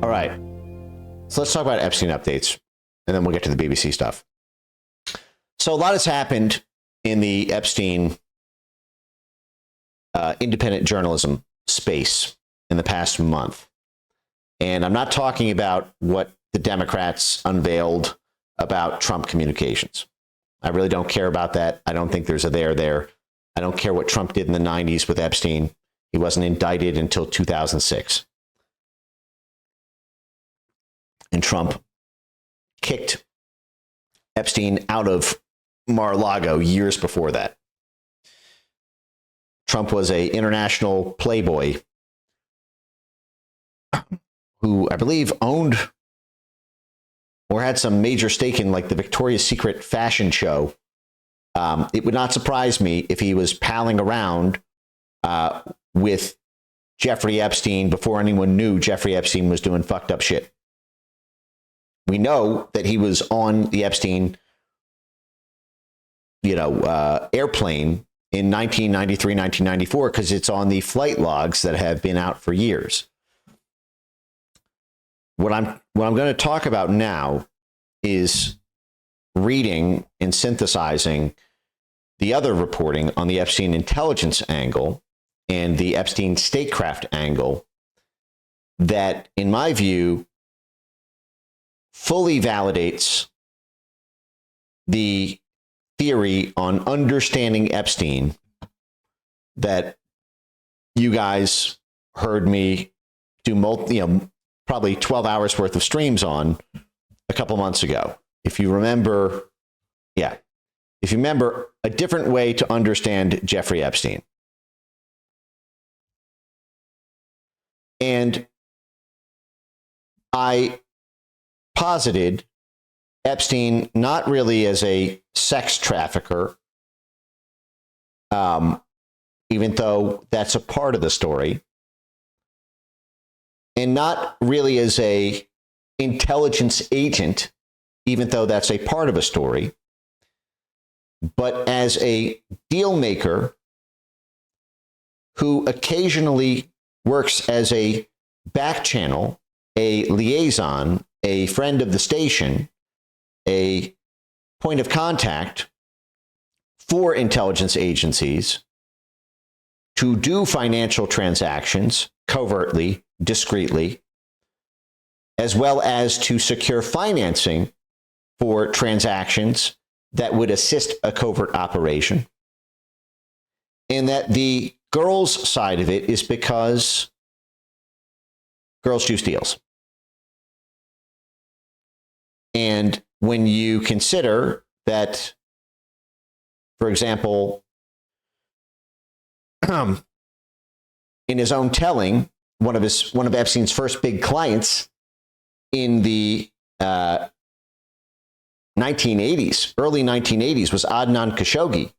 All right. So let's talk about Epstein updates, and then we'll get to the BBC stuff. So a lot has happened in the Epstein independent journalism space in the past month. And I'm not talking about what the Democrats unveiled about Trump communications. I really don't care about that. I don't think there's a there. I don't care what Trump did in the 90s with Epstein. He wasn't indicted until 2006. And Trump kicked Epstein out of Mar-a-Lago years before that. Trump was an international playboy who I believe owned or had some major stake in like the Victoria's Secret fashion show. It would not surprise me if he was palling around with Jeffrey Epstein before anyone knew Jeffrey Epstein was doing fucked up shit. We know that he was on the Epstein, airplane in 1993, 1994, because it's on the flight logs that have been out for years. What I'm going to talk about now is reading and synthesizing the other reporting on the Epstein intelligence angle and the Epstein statecraft angle that, in my view, fully validates the theory on understanding Epstein that you guys heard me do probably 12 hours worth of streams on a couple months ago. If you remember, a different way to understand Jeffrey Epstein. And I posited Epstein not really as a sex trafficker, even though that's a part of the story, and not really as a intelligence agent, even though that's a part of a story, but as a deal maker who occasionally works as a back channel, a liaison, a friend of the station, a point of contact for intelligence agencies to do financial transactions covertly, discreetly, as well as to secure financing for transactions that would assist a covert operation. And that the girls' side of it is because girls juice deals. And when you consider that, for example, in his own telling, one of Epstein's first big clients in the 1980s, early 1980s, was Adnan Khashoggi,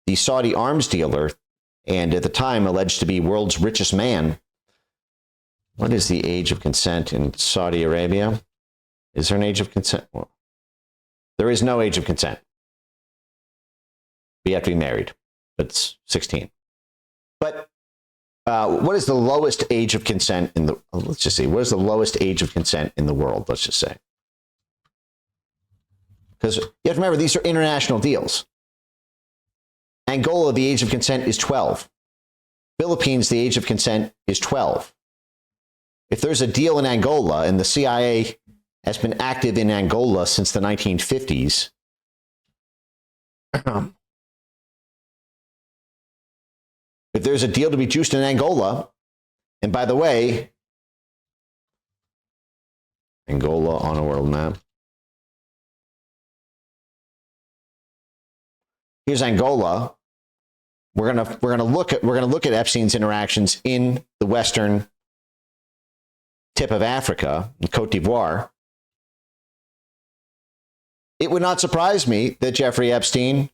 the Saudi arms dealer, and at the time alleged to be world's richest man. What is the age of consent in Saudi Arabia? Is there an age of consent? Well, there is no age of consent. We have to be married. It's 16. But what is the lowest age of consent in the? Let's just see. What is the lowest age of consent in the world? Let's just say. Because you have to remember, these are international deals. Angola, the age of consent is 12. Philippines, the age of consent is 12. If there's a deal in Angola, and the CIA has been active in Angola since the 1950s, if there's a deal to be juiced in Angola, and by the way, Angola on a world map. Here's Angola. We're gonna look at Epstein's interactions in the western tip of Africa, in Cote d'Ivoire. It would not surprise me that Jeffrey Epstein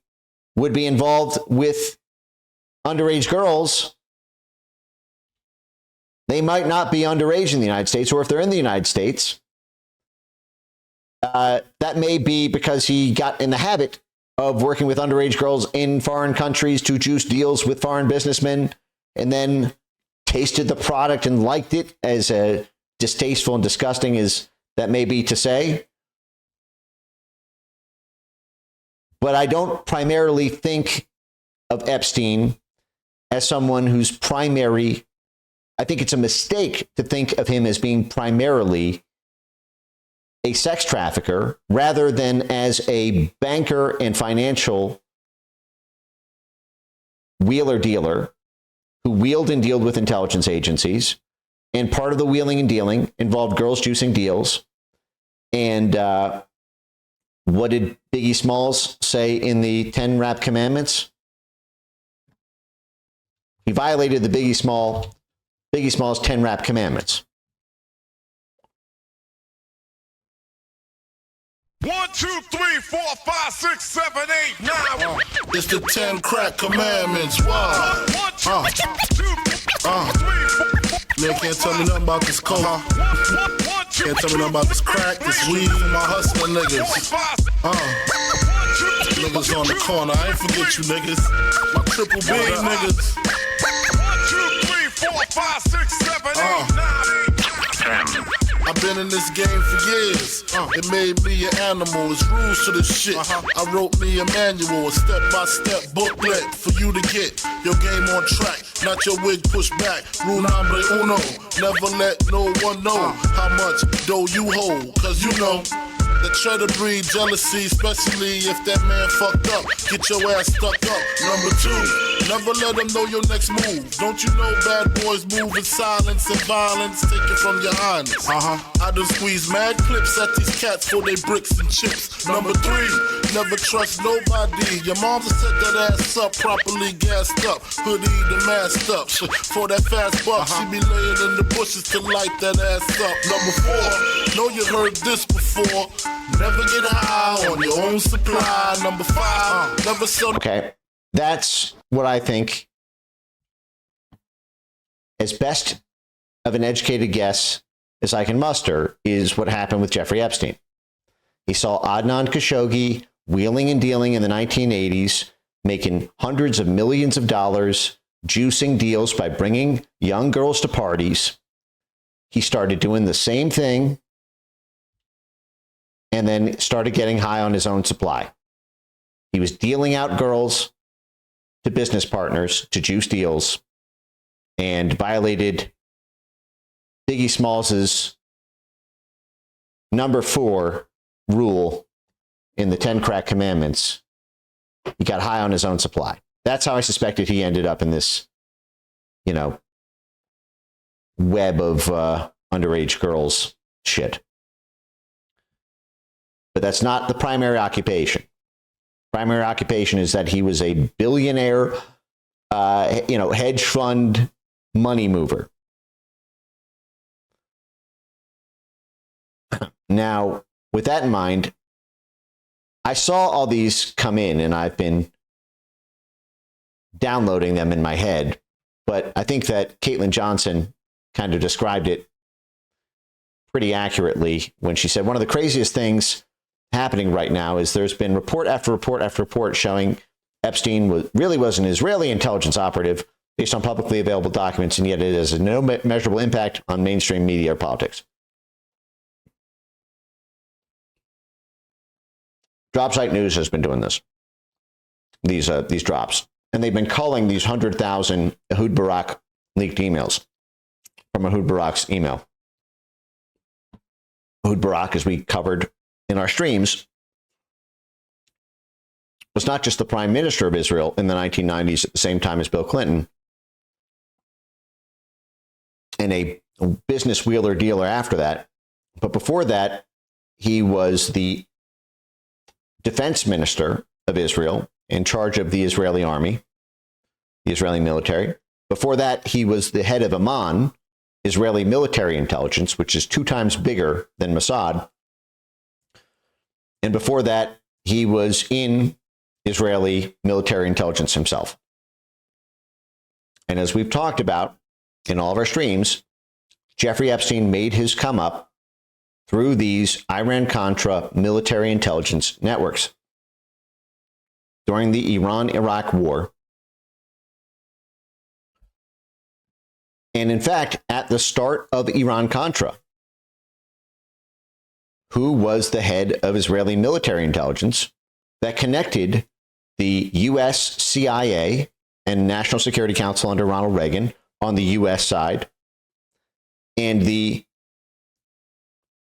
would be involved with underage girls. They might not be underage in the United States, or if they're in the United States, that may be because he got in the habit of working with underage girls in foreign countries to juice deals with foreign businessmen, and then tasted the product and liked it as a distasteful and disgusting as that may be to say. But I don't primarily think of Epstein as someone whose primary, I think it's a mistake to think of him as being primarily a sex trafficker rather than as a banker and financial wheeler dealer who wheeled and dealed with intelligence agencies. And part of the wheeling and dealing involved girls juicing deals. And what did Biggie Smalls say in the 10 Rap Commandments? He violated the Biggie Smalls 10 Rap Commandments. 1, 2, 3, 4, 5, 6, 7, 8, 9. It's the 10 crack commandments. Wow. 1, 2, 3, 4. Man, can't tell me nothing about this coke. Can't tell me nothing about this crack, this weed, and my hustling niggas. Niggas on the corner, I ain't forget you niggas. My triple B niggas. 1, 2, 3, 4, 5, 6, 7, 8, 9. I've been in this game for years. It made me an animal. It's rules to this shit. I wrote me a manual, a step-by-step booklet for you to get your game on track. Not your wig pushed back. Rule number uno. Never let no one know how much dough you hold. Cause you know that try to breed jealousy, especially if that man fucked up. Get your ass stuck up. Number 2, never let them know your next move. Don't you know bad boys move in silence and violence? Take it from your highness. I done squeeze mad clips at these cats for they bricks and chips. Number 3, never trust nobody. Your mom set that ass up, properly gassed up. Hoodie the masked up. For that fast buck, she be laying in the bushes to light that ass up. Number 4, know you heard this before. Never get high on your own supply. Number 5, never sell. Okay, that's what I think, as best of an educated guess as I can muster, is what happened with Jeffrey Epstein. He saw Adnan Khashoggi wheeling and dealing in the 1980s, making hundreds of millions of dollars, juicing deals by bringing young girls to parties. He started doing the same thing and then started getting high on his own supply. He was dealing out girls to business partners to juice deals and violated Biggie Smalls' number 4 rule in the 10 Crack Commandments. He got high on his own supply. That's how I suspected he ended up in this, web of underage girls shit. But that's not the primary occupation. Primary occupation is that he was a billionaire, hedge fund money mover. Now, with that in mind, I saw all these come in and I've been downloading them in my head. But I think that Caitlin Johnson kind of described it pretty accurately when she said one of the craziest things happening right now is there's been report after report after report showing Epstein really was an Israeli intelligence operative based on publicly available documents, and yet it has no measurable impact on mainstream media or politics. Dropsite News has been doing this, these drops, and they've been calling these 100,000 Ehud Barak leaked emails from Ehud Barak's email. Ehud Barak, as we covered in our streams, was not just the prime minister of Israel in the 1990s at the same time as Bill Clinton, and a business wheeler dealer after that, but before that, he was the defense minister of Israel in charge of the Israeli army, the Israeli military. Before that, he was the head of Amman, Israeli military intelligence, which is 2 times bigger than Mossad. And before that, he was in Israeli military intelligence himself. And as we've talked about in all of our streams, Jeffrey Epstein made his come up through these Iran-Contra military intelligence networks. During the Iran-Iraq war, and in fact, at the start of Iran-Contra, who was the head of Israeli military intelligence that connected the U.S. CIA and National Security Council under Ronald Reagan on the U.S. side and the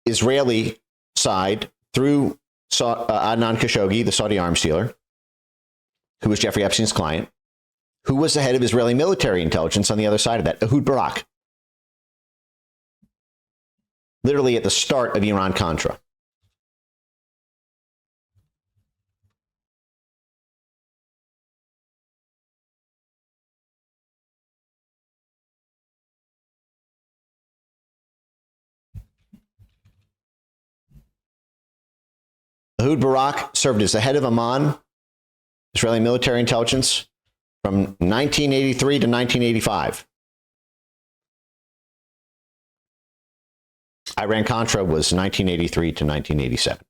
Israeli side through Adnan Khashoggi, the Saudi arms dealer, who was Jeffrey Epstein's client, who was the head of Israeli military intelligence on the other side of that, Ehud Barak. Literally at the start of Iran-Contra. Ehud Barak served as the head of Amman, Israeli military intelligence, from 1983 to 1985. Iran-Contra was 1983 to 1987.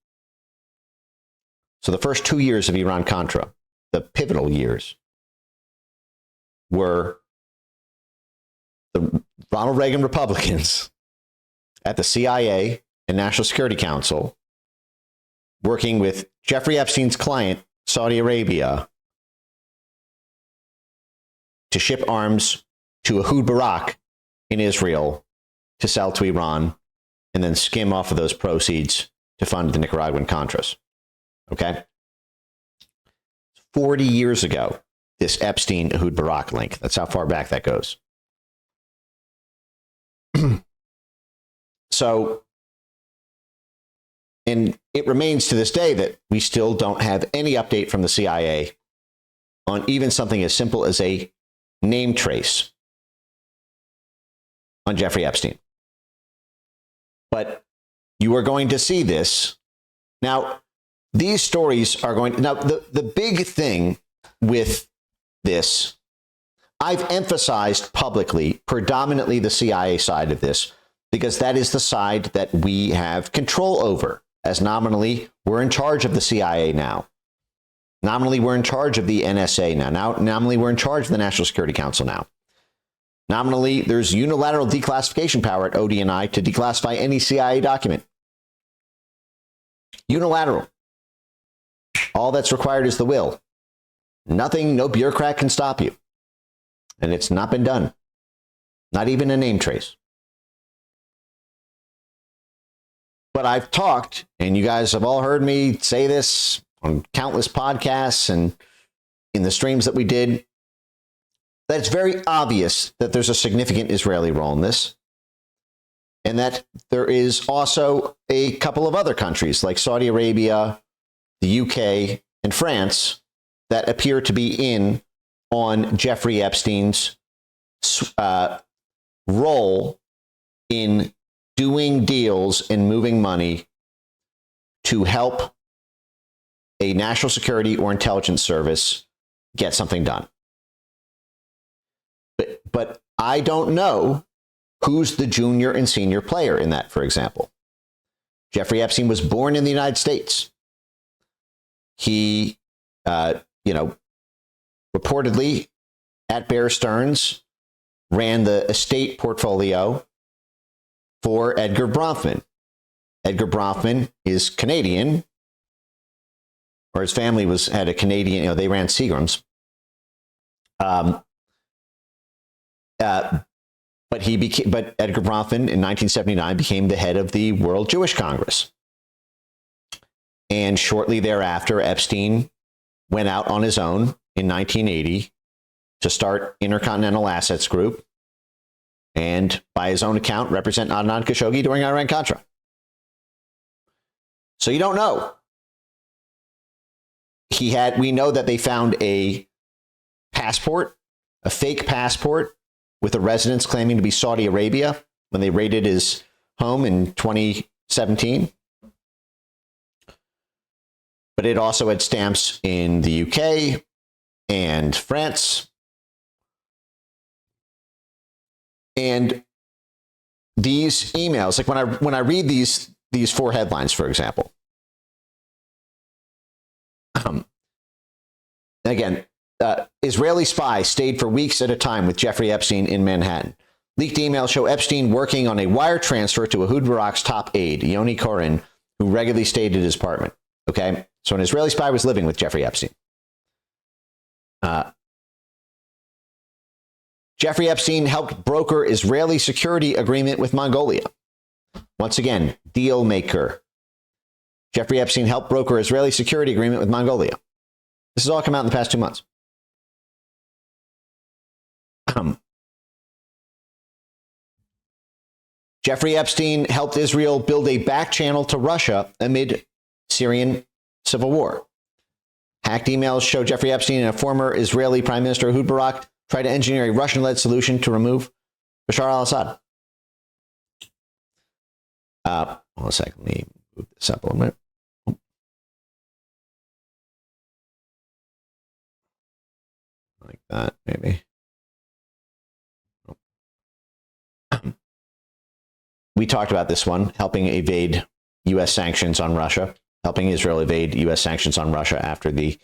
So the first 2 years of Iran-Contra, the pivotal years, were the Ronald Reagan Republicans at the CIA and National Security Council working with Jeffrey Epstein's client, Saudi Arabia, to ship arms to Ehud Barak in Israel to sell to Iran and then skim off of those proceeds to fund the Nicaraguan Contras. Okay? 40 years ago, this Epstein-Ehud Barak link. That's how far back that goes. So, and it remains to this day that we still don't have any update from the CIA on even something as simple as a name trace on Jeffrey Epstein. But you are going to see this. Now, these stories are going... Now, the big thing with this, I've emphasized publicly, predominantly the CIA side of this, because that is the side that we have control over. As nominally, we're in charge of the CIA now. Nominally, we're in charge of the NSA now. Nominally, we're in charge of the National Security Council now. Nominally, there's unilateral declassification power at ODNI to declassify any CIA document. Unilateral. All that's required is the will. Nothing, no bureaucrat can stop you. And it's not been done. Not even a name trace. But I've talked, and you guys have all heard me say this on countless podcasts and in the streams that we did, that it's very obvious that there's a significant Israeli role in this, and that there is also a couple of other countries like Saudi Arabia, the UK, and France that appear to be in on Jeffrey Epstein's role in doing deals and moving money to help a national security or intelligence service get something done. But I don't know who's the junior and senior player in that, for example. Jeffrey Epstein was born in the United States. He, reportedly at Bear Stearns ran the estate portfolio for Edgar Bronfman. Edgar Bronfman is Canadian, or his family had a Canadian, they ran Seagram's. But Edgar Bronfman in 1979 became the head of the World Jewish Congress. And shortly thereafter, Epstein went out on his own in 1980 to start Intercontinental Assets Group and, by his own account, represent Adnan Khashoggi during Iran-Contra. So you don't know. We know that they found a passport, a fake passport, with a residence claiming to be Saudi Arabia when they raided his home in 2017. But it also had stamps in the UK and France. And these emails, like when I read these four headlines, for example, again, Israeli spy stayed for weeks at a time with Jeffrey Epstein in Manhattan. Leaked emails show Epstein working on a wire transfer to Ehud Barak's top aide, Yoni Koren, who regularly stayed at his apartment. Okay, so an Israeli spy was living with Jeffrey Epstein. Jeffrey Epstein helped broker Israeli security agreement with Mongolia. Once again, deal maker. Jeffrey Epstein helped broker Israeli security agreement with Mongolia. This has all come out in the past 2 months. Jeffrey Epstein helped Israel build a back channel to Russia amid Syrian civil war. Hacked emails show Jeffrey Epstein and a former Israeli Prime Minister Ehud Barak tried to engineer a Russian-led solution to remove Bashar al-Assad. Hold on a second. Let me move this up a little bit. Like that, maybe. We talked about this one, helping evade U.S. sanctions on Russia, helping Israel evade U.S. sanctions on Russia after the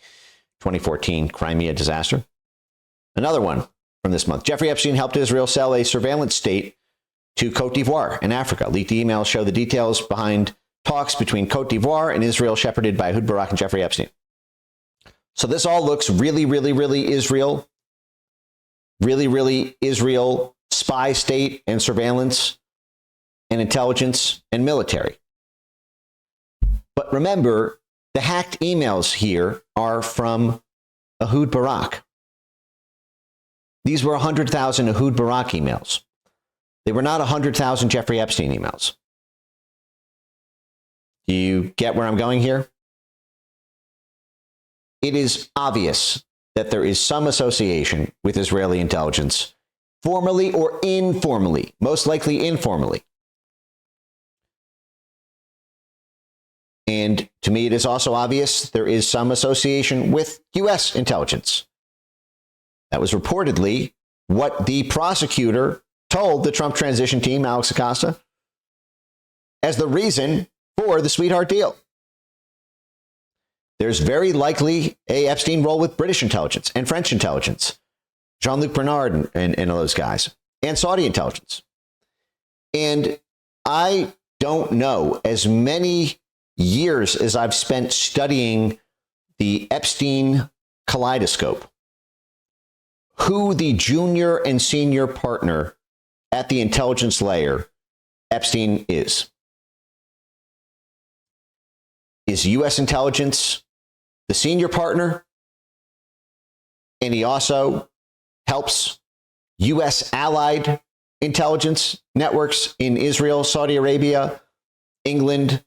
2014 Crimea disaster. Another one from this month. Jeffrey Epstein helped Israel sell a surveillance state to Cote d'Ivoire in Africa. Leaked emails show the details behind talks between Cote d'Ivoire and Israel, shepherded by Ehud Barak and Jeffrey Epstein. So this all looks really, really, really Israel. Really, really Israel spy state and surveillance and intelligence and military. But remember, the hacked emails here are from Ehud Barak. These were 100,000 Ehud Barak emails. They were not 100,000 Jeffrey Epstein emails. Do you get where I'm going here? It is obvious that there is some association with Israeli intelligence, formally or informally, most likely informally. And to me, it is also obvious there is some association with U.S. intelligence. That was reportedly what the prosecutor told the Trump transition team, Alex Acosta, as the reason for the sweetheart deal. There's very likely a Epstein role with British intelligence and French intelligence, Jean-Luc Bernard and those guys, and Saudi intelligence. And I don't know, as many years as I've spent studying the Epstein kaleidoscope, who the junior and senior partner at the intelligence layer Epstein is. Is U.S. intelligence the senior partner? And he also helps U.S. allied intelligence networks in Israel, Saudi Arabia, England,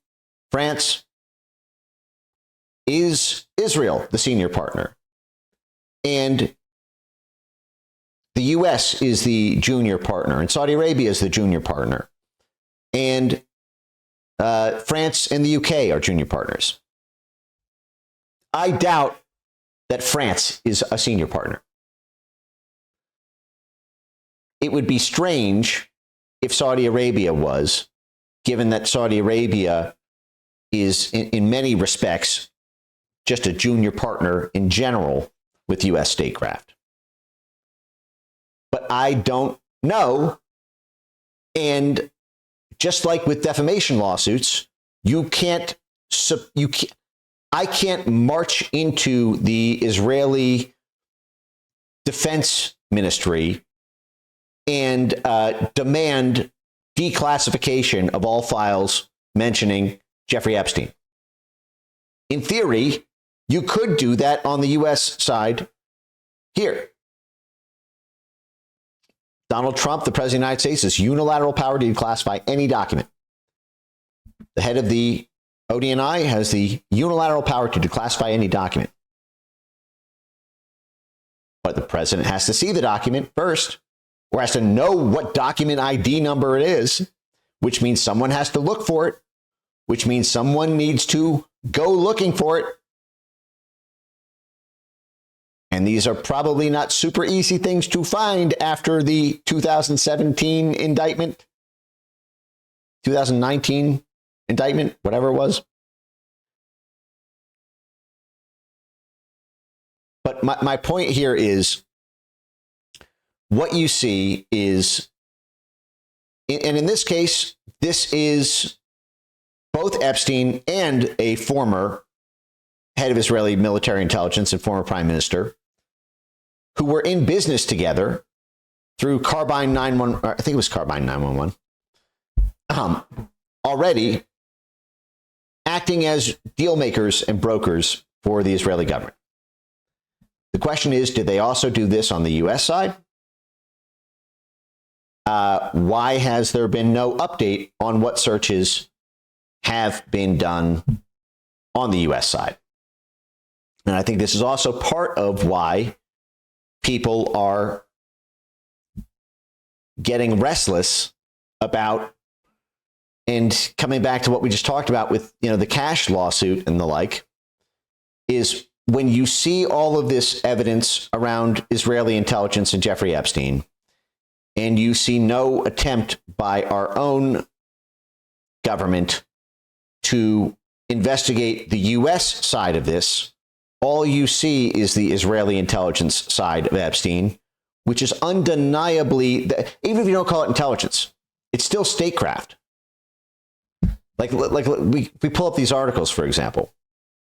France. Is Israel the senior partner? And the U.S. is the junior partner, and Saudi Arabia is the junior partner. And France and the UK are junior partners. I doubt that France is a senior partner. It would be strange if Saudi Arabia was, given that Saudi Arabia is, in many respects, just a junior partner in general with U.S. statecraft. But I don't know. And just like with defamation lawsuits, I can't march into the Israeli Defense Ministry and demand declassification of all files mentioning Jeffrey Epstein. In theory, you could do that on the U.S. side here. Donald Trump, the President of the United States, has unilateral power to declassify any document. The head of the ODNI has the unilateral power to declassify any document. But the president has to see the document first, or has to know what document ID number it is, which means someone has to look for it, which means someone needs to go looking for it. And these are probably not super easy things to find after the 2017 indictment, 2019 indictment, whatever it was. But my point here is what you see is, and in this case, this is both Epstein and a former head of Israeli military intelligence and former prime minister, who were in business together through Carbine 911, I think it was Carbine 911, already acting as deal makers and brokers for the Israeli government. The question is, did they also do this on the U.S. side? Why has there been no update on what searches have been done on the U.S. side? And I think this is also part of why people are getting restless about, and coming back to what we just talked about with, the cash lawsuit and the like, is when you see all of this evidence around Israeli intelligence and Jeffrey Epstein, and you see no attempt by our own government to investigate the U.S. side of this, all you see is the Israeli intelligence side of Epstein, which is undeniably, even if you don't call it intelligence, it's still statecraft. Like we pull up these articles, for example.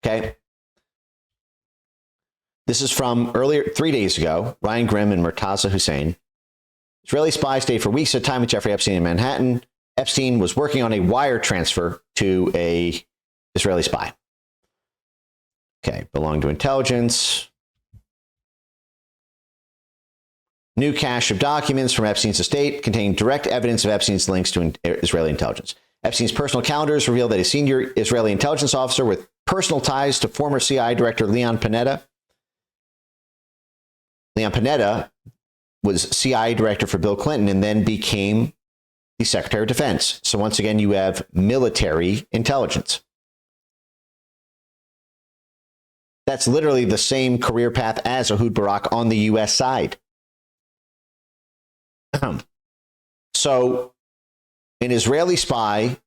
Okay. This is from earlier, 3 days ago, Ryan Grimm and Murtaza Hussein. Israeli spies stayed for weeks at a time with Jeffrey Epstein in Manhattan. Epstein was working on a wire transfer to a Israeli spy. Okay, belonged to intelligence. New cache of documents from Epstein's estate containing direct evidence of Epstein's links to Israeli intelligence. Epstein's personal calendars reveal that a senior Israeli intelligence officer with personal ties to former CIA director Leon Panetta was CIA director for Bill Clinton and then became the Secretary of Defense. So once again, you have military intelligence. That's literally the same career path as Ehud Barak on the U.S. side. So an Israeli spy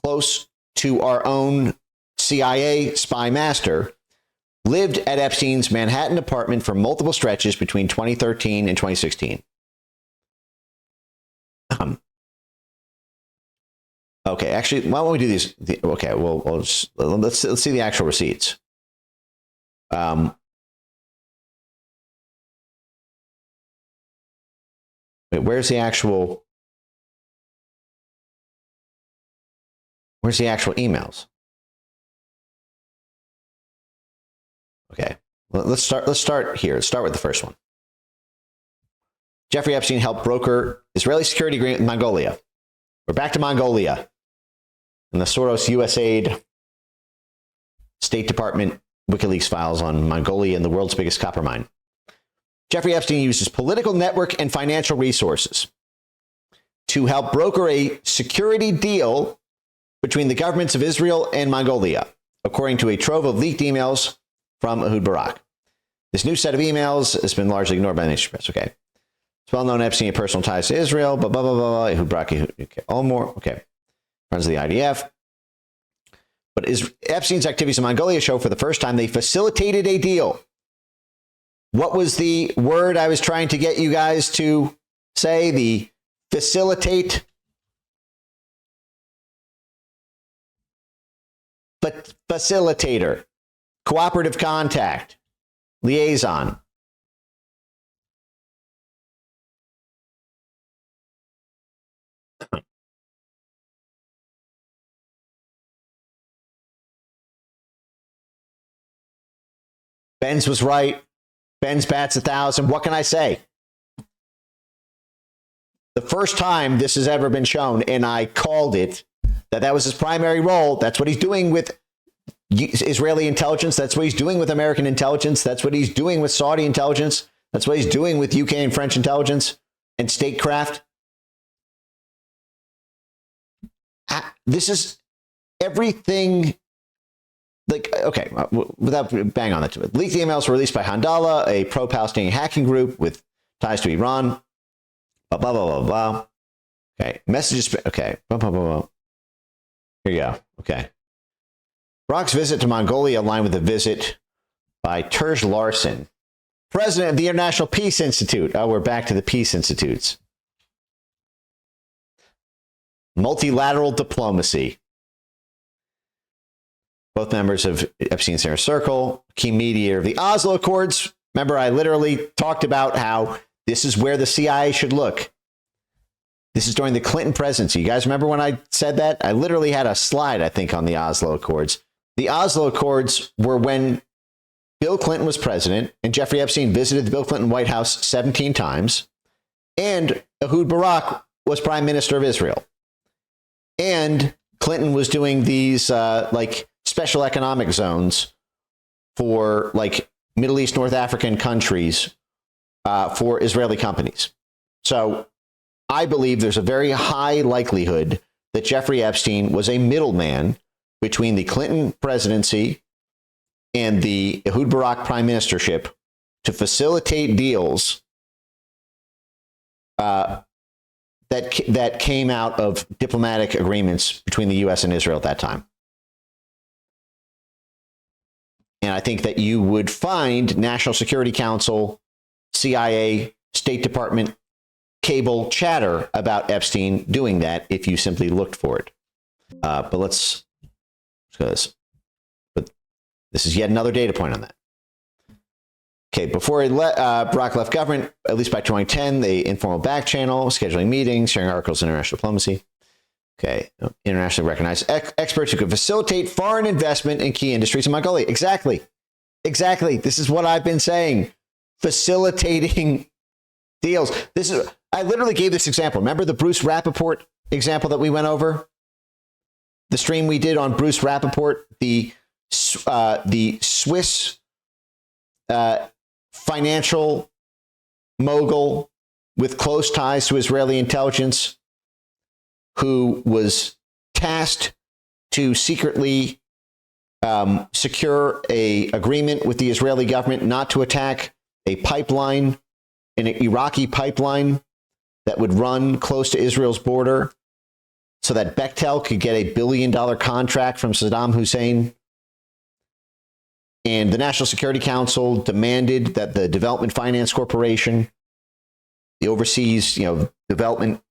close to our own CIA spy master lived at Epstein's Manhattan apartment for multiple stretches between 2013 and 2016. Okay, actually, why don't we do these? Okay, well, let's see the actual receipts. Wait, where's the actual emails? Okay, let's start here. Let's start with the first one. Jeffrey Epstein helped broker Israeli security agreement with Mongolia. We're back to Mongolia and the Soros USAID State Department WikiLeaks files on Mongolia and the world's biggest copper mine. Jeffrey Epstein uses political network and financial resources to help broker a security deal between the governments of Israel and Mongolia, according to a trove of leaked emails from Ehud Barak. This new set of emails has been largely ignored by the nation press. Okay. It's well known Epstein had personal ties to Israel, blah, blah, blah, blah, blah. Ehud Barak, okay. All more. Okay. Friends of the IDF. But Epstein's activities in Mongolia show for the first time they facilitated a deal. What was the word I was trying to get you guys to say? The facilitate. But facilitator, cooperative contact, liaison. Benz was right. Benz bats 1,000. What can I say? The first time this has ever been shown, and I called it, that was his primary role. That's what he's doing with Israeli intelligence. That's what he's doing with American intelligence. That's what he's doing with Saudi intelligence. That's what he's doing with UK and French intelligence and statecraft. This is everything. Like, okay, without bang on that to it. Leaked emails were released by Handala, a pro-Palestinian hacking group with ties to Iran. Blah, blah, blah, blah, blah. Okay, messages. Okay, blah, blah, blah, blah. Here you go. Okay. Barak's visit to Mongolia aligned with a visit by Terj Larson, president of the International Peace Institute. Oh, we're back to the peace institutes. Multilateral diplomacy. both members of Epstein's inner circle, key mediator of the Oslo Accords. Remember, I literally talked about how this is where the CIA should look. This is during the Clinton presidency. You guys remember when I said that? I literally had a slide, I think, on the Oslo Accords. The Oslo Accords were when Bill Clinton was president, and Jeffrey Epstein visited the Bill Clinton White House 17 times, and Ehud Barak was prime minister of Israel. And Clinton was doing these like special economic zones for like Middle East, North African countries for Israeli companies. So I believe there's a very high likelihood that Jeffrey Epstein was a middleman between the Clinton presidency and the Ehud Barak prime ministership to facilitate deals that came out of diplomatic agreements between the U.S. and Israel at that time. And I think that you would find National Security Council, CIA, State Department cable chatter about Epstein doing that if you simply looked for it. But let's go this. But this is yet another data point on that. Okay, before Barak left government, at least by 2010, the informal back channel, scheduling meetings, sharing articles in international diplomacy. Okay, internationally recognized experts who could facilitate foreign investment in key industries in Mongolia. Exactly. This is what I've been saying. Facilitating deals. I literally gave this example. Remember the Bruce Rappaport example that we went over? The stream we did on Bruce Rappaport, the Swiss financial mogul with close ties to Israeli intelligence, who was tasked to secretly secure an agreement with the Israeli government not to attack a pipeline, an Iraqi pipeline that would run close to Israel's border so that Bechtel could get $1 billion contract from Saddam Hussein. And the National Security Council demanded that the Development Finance Corporation, the overseas, development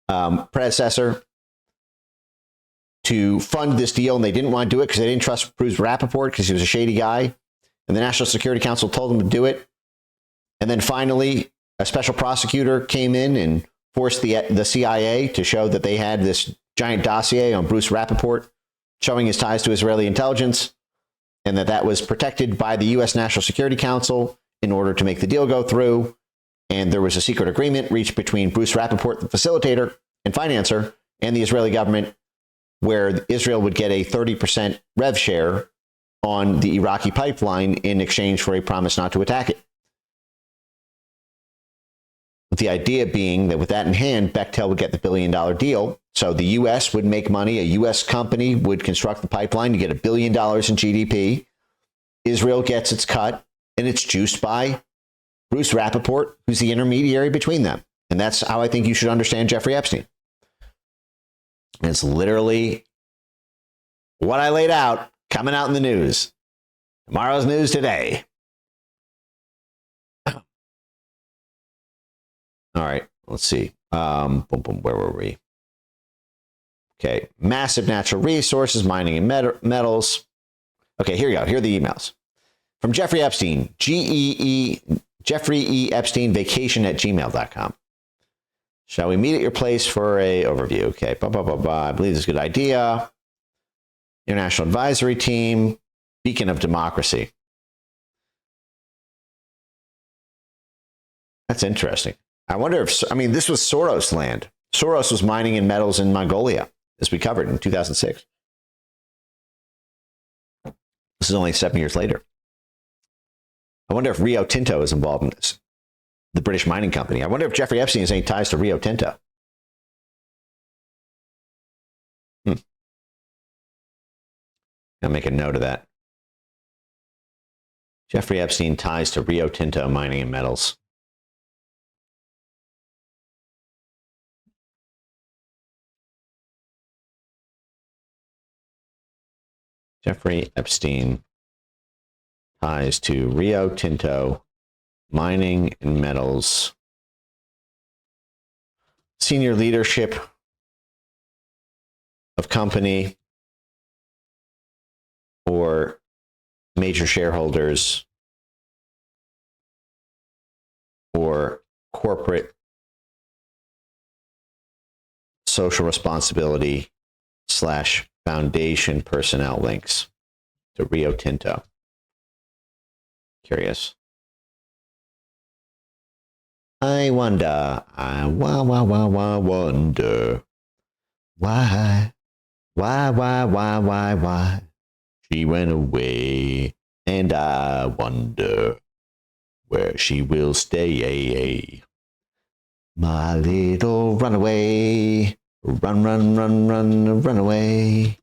predecessor, to fund this deal, and they didn't want to do it because they didn't trust Bruce Rappaport because he was a shady guy. And the National Security Council told them to do it. And then finally, a special prosecutor came in and forced the CIA to show that they had this giant dossier on Bruce Rappaport showing his ties to Israeli intelligence, and that was protected by the U.S. National Security Council in order to make the deal go through. And there was a secret agreement reached between Bruce Rappaport, the facilitator and financer, and the Israeli government, where Israel would get a 30% rev share on the Iraqi pipeline in exchange for a promise not to attack it. With the idea being that with that in hand, Bechtel would get the $1 billion deal. So the U.S. would make money. A U.S. company would construct the pipeline to get $1 billion in GDP. Israel gets its cut, and it's juiced by Bruce Rappaport, who's the intermediary between them. And that's how I think you should understand Jeffrey Epstein. And it's literally what I laid out coming out in the news. Tomorrow's news today. All right, let's see. Boom, where were we? Okay, massive natural resources, mining and metals. Okay, here you go. Here are the emails. From Jeffrey Epstein, Jeffrey E. Epstein, vacation@gmail.com. Shall we meet at your place for a overview? Okay, I believe this is a good idea. International Advisory Team, beacon of democracy. That's interesting. I wonder if, this was Soros land. Soros was mining in metals in Mongolia, as we covered in 2006. This is only 7 years later. I wonder if Rio Tinto is involved in this, the British mining company. I wonder if Jeffrey Epstein has any ties to Rio Tinto. I'll make a note of that. Jeffrey Epstein ties to Rio Tinto mining and metals. Jeffrey Epstein ties to Rio Tinto mining and metals. Senior leadership of company. or major shareholders or corporate social responsibility / foundation personnel links to Rio Tinto. Curious. I wonder, I wonder why she went away, and I wonder where she will stay. My little runaway, run away.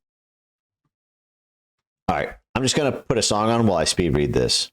All right, I'm just gonna put a song on while I speed read this.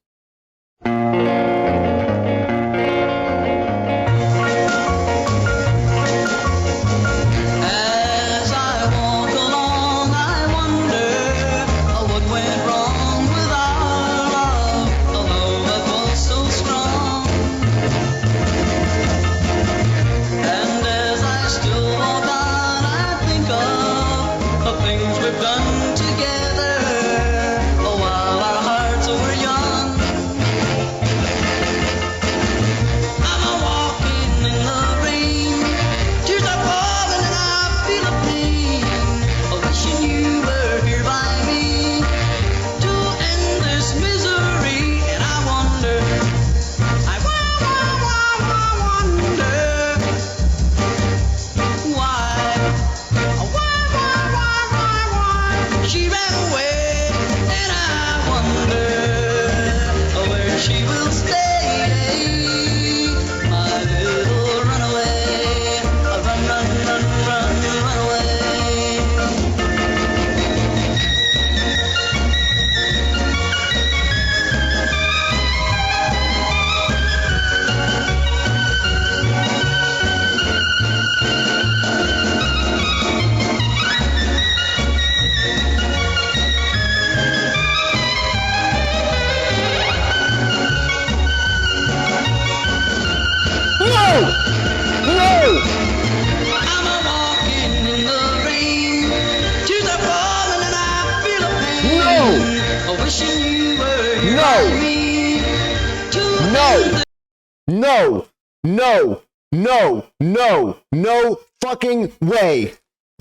No fucking way.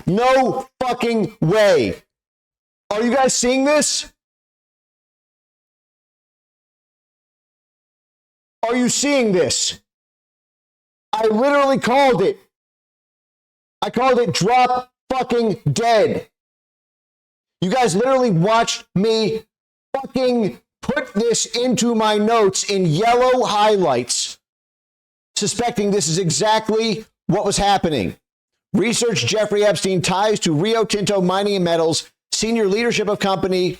No fucking way. Are you guys seeing this? Are you seeing this? I literally called it. I called it drop fucking dead. You guys literally watched me fucking put this into my notes in yellow highlights, suspecting this is exactly what was happening. Research Jeffrey Epstein ties to Rio Tinto Mining and Metals, senior leadership of company,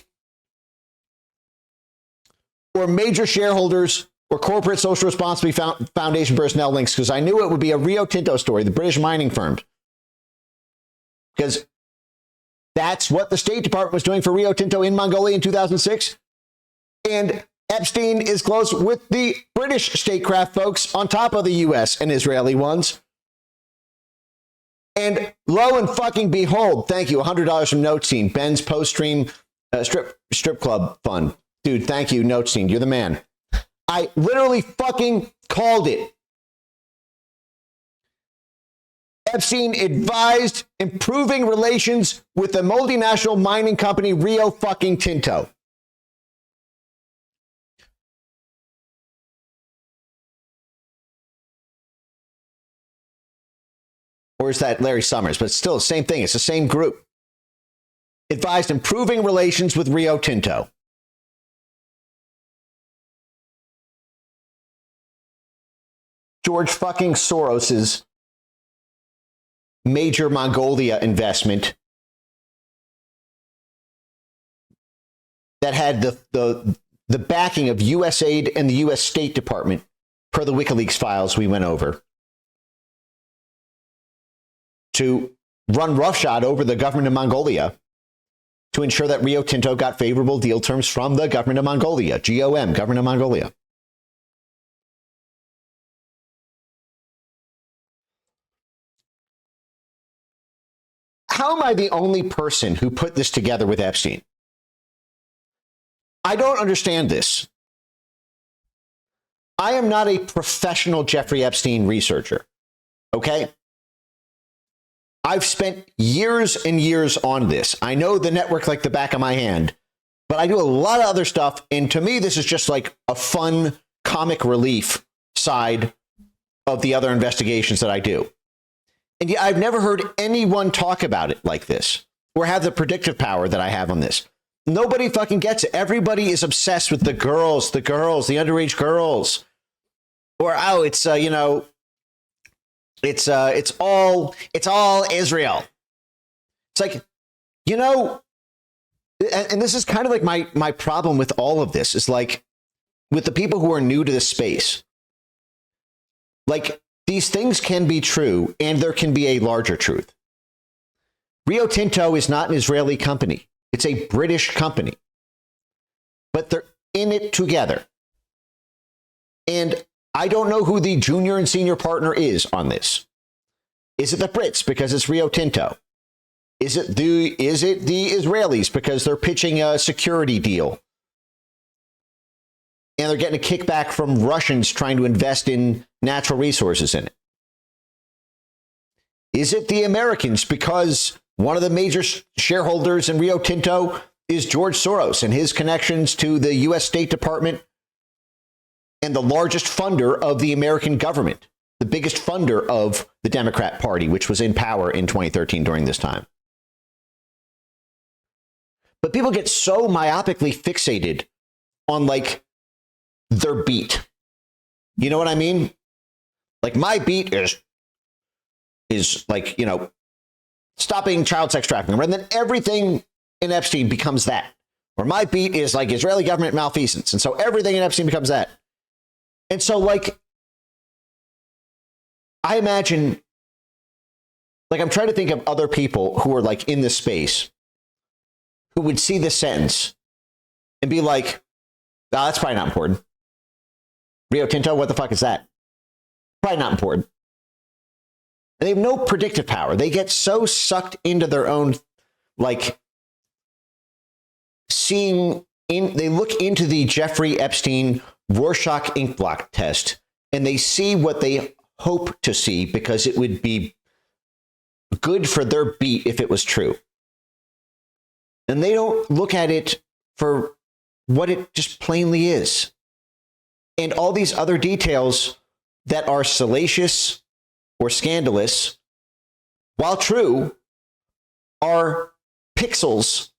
or major shareholders, or corporate social responsibility foundation personnel links, because I knew it would be a Rio Tinto story, the British mining firm. Because that's what the State Department was doing for Rio Tinto in Mongolia in 2006. And Epstein is close with the British statecraft folks on top of the US and Israeli ones. And lo and fucking behold, thank you, $100 from Notestein, Benz post-stream strip club fund. Dude, thank you, Notestein, you're the man. I literally fucking called it. Epstein advised improving relations with the multinational mining company Rio fucking Tinto. Or is that Larry Summers? But still the same thing. It's the same group. Advised improving relations with Rio Tinto. George fucking Soros's major Mongolia investment that had the backing of USAID and the US State Department, per the WikiLeaks files we went over, to run roughshod over the government of Mongolia to ensure that Rio Tinto got favorable deal terms from the government of Mongolia, GOM, government of Mongolia. How am I the only person who put this together with Epstein? I don't understand this. I am not a professional Jeffrey Epstein researcher, okay? I've spent years and years on this. I know the network like the back of my hand, but I do a lot of other stuff. And to me, this is just like a fun comic relief side of the other investigations that I do. And yet I've never heard anyone talk about it like this or have the predictive power that I have on this. Nobody fucking gets it. Everybody is obsessed with the girls, the underage girls. Or, oh, it's, it's all Israel. It's like, and this is kind of like my problem with all of this is like with the people who are new to this space, like these things can be true and there can be a larger truth. Rio Tinto is not an Israeli company. It's a British company, but they're in it together. And I don't know who the junior and senior partner is on this. Is it the Brits because it's Rio Tinto? Is it the Israelis because they're pitching a security deal? And they're getting a kickback from Russians trying to invest in natural resources in it. Is it the Americans because one of the major shareholders in Rio Tinto is George Soros and his connections to the U.S. State Department and the largest funder of the American government, the biggest funder of the Democrat Party, which was in power in 2013 during this time. But people get so myopically fixated on like their beat. You know what I mean? Like my beat is like, stopping child sex trafficking. And then everything in Epstein becomes that. Or my beat is like Israeli government malfeasance. And so everything in Epstein becomes that. And so like, I imagine, like I'm trying to think of other people who are like in this space who would see this sentence and be like, "Oh, that's probably not important. Rio Tinto, what the fuck is that? Probably not important." And they have no predictive power. They get so sucked into their own, like, they look into the Jeffrey Epstein Rorschach ink blot test, and they see what they hope to see because it would be good for their beat if it was true. And they don't look at it for what it just plainly is. And all these other details that are salacious or scandalous, while true, are pixels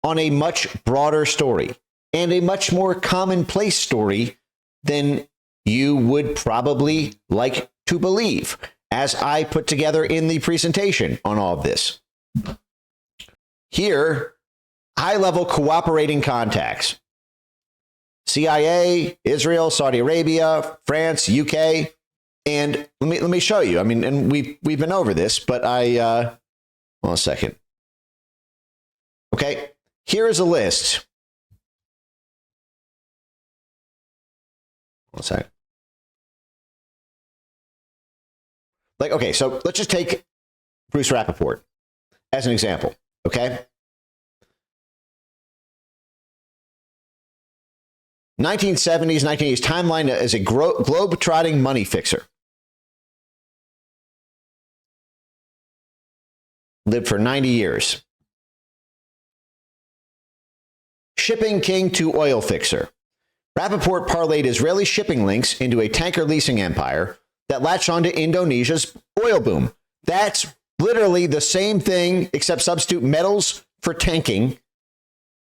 on a much broader story and a much more commonplace story than you would probably like to believe, as I put together in the presentation on all of this. Here, high-level cooperating contacts. CIA, Israel, Saudi Arabia, France, UK, and let me show you. I mean, and we've been over this, but hold on a second. Okay, here is a list. One second. Like, okay, so let's just take Bruce Rappaport as an example. Okay. 1970s, 1980s timeline as a globe-trotting money fixer. Lived for 90 years. Shipping king to oil fixer. Rappaport parlayed Israeli shipping links into a tanker leasing empire that latched onto Indonesia's oil boom. That's literally the same thing, except substitute metals for tanking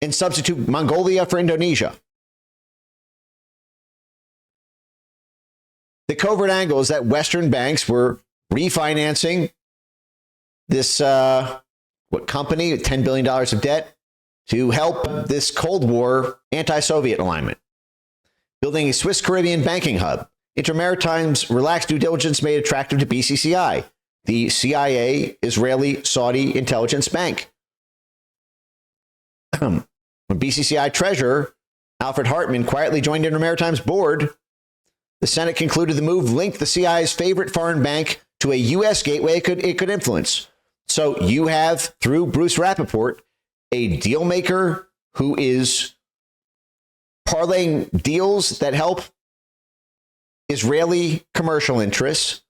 and substitute Mongolia for Indonesia. The covert angle is that Western banks were refinancing this company with $10 billion of debt to help this Cold War anti-Soviet alignment. Building a Swiss Caribbean banking hub. Intermaritime's relaxed due diligence made attractive to BCCI, the CIA Israeli Saudi intelligence bank. When BCCI treasurer Alfred Hartman quietly joined Intermaritime's board, the Senate concluded the move linked the CIA's favorite foreign bank to a U.S. gateway it could influence. So you have, through Bruce Rappaport, a deal maker who is parlaying deals that help Israeli commercial interests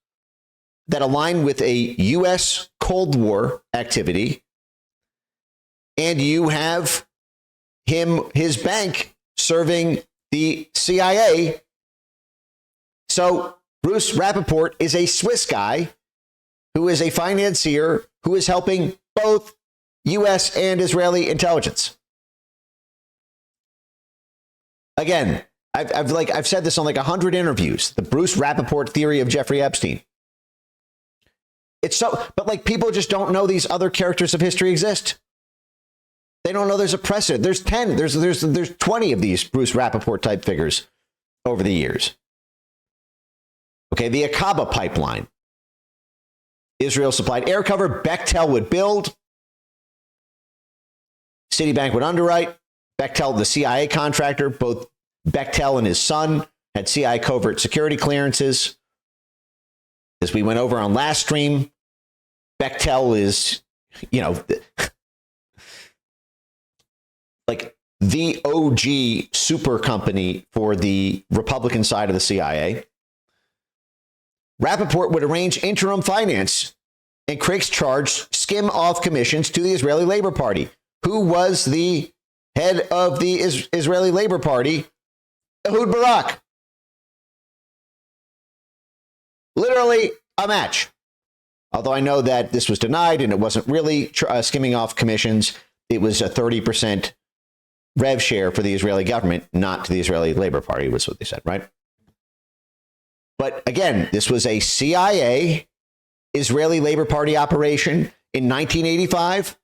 that align with a U.S. Cold War activity. And you have his bank serving the CIA. So Bruce Rappaport is a Swiss guy who is a financier who is helping both U.S. and Israeli intelligence. Again, I've said this on like 100 interviews, the Bruce Rappaport theory of Jeffrey Epstein. It's so, but like people just don't know these other characters of history exist. They don't know there's a precedent. There's 10, there's 20 of these Bruce Rappaport type figures over the years. Okay, the Aqaba pipeline. Israel supplied air cover, Bechtel would build, Citibank would underwrite. Bechtel, the CIA contractor, both Bechtel and his son had CIA covert security clearances. As we went over on last stream, Bechtel is, like the OG super company for the Republican side of the CIA. Rappaport would arrange interim finance and Crick's charged skim off commissions to the Israeli Labor Party. Who was the head of the Israeli Labor Party? Ehud Barak. Literally a match. Although I know that this was denied and it wasn't really skimming off commissions. It was a 30% rev share for the Israeli government, not to the Israeli Labor Party, was what they said, right? But again, this was a CIA Israeli Labor Party operation in 1985.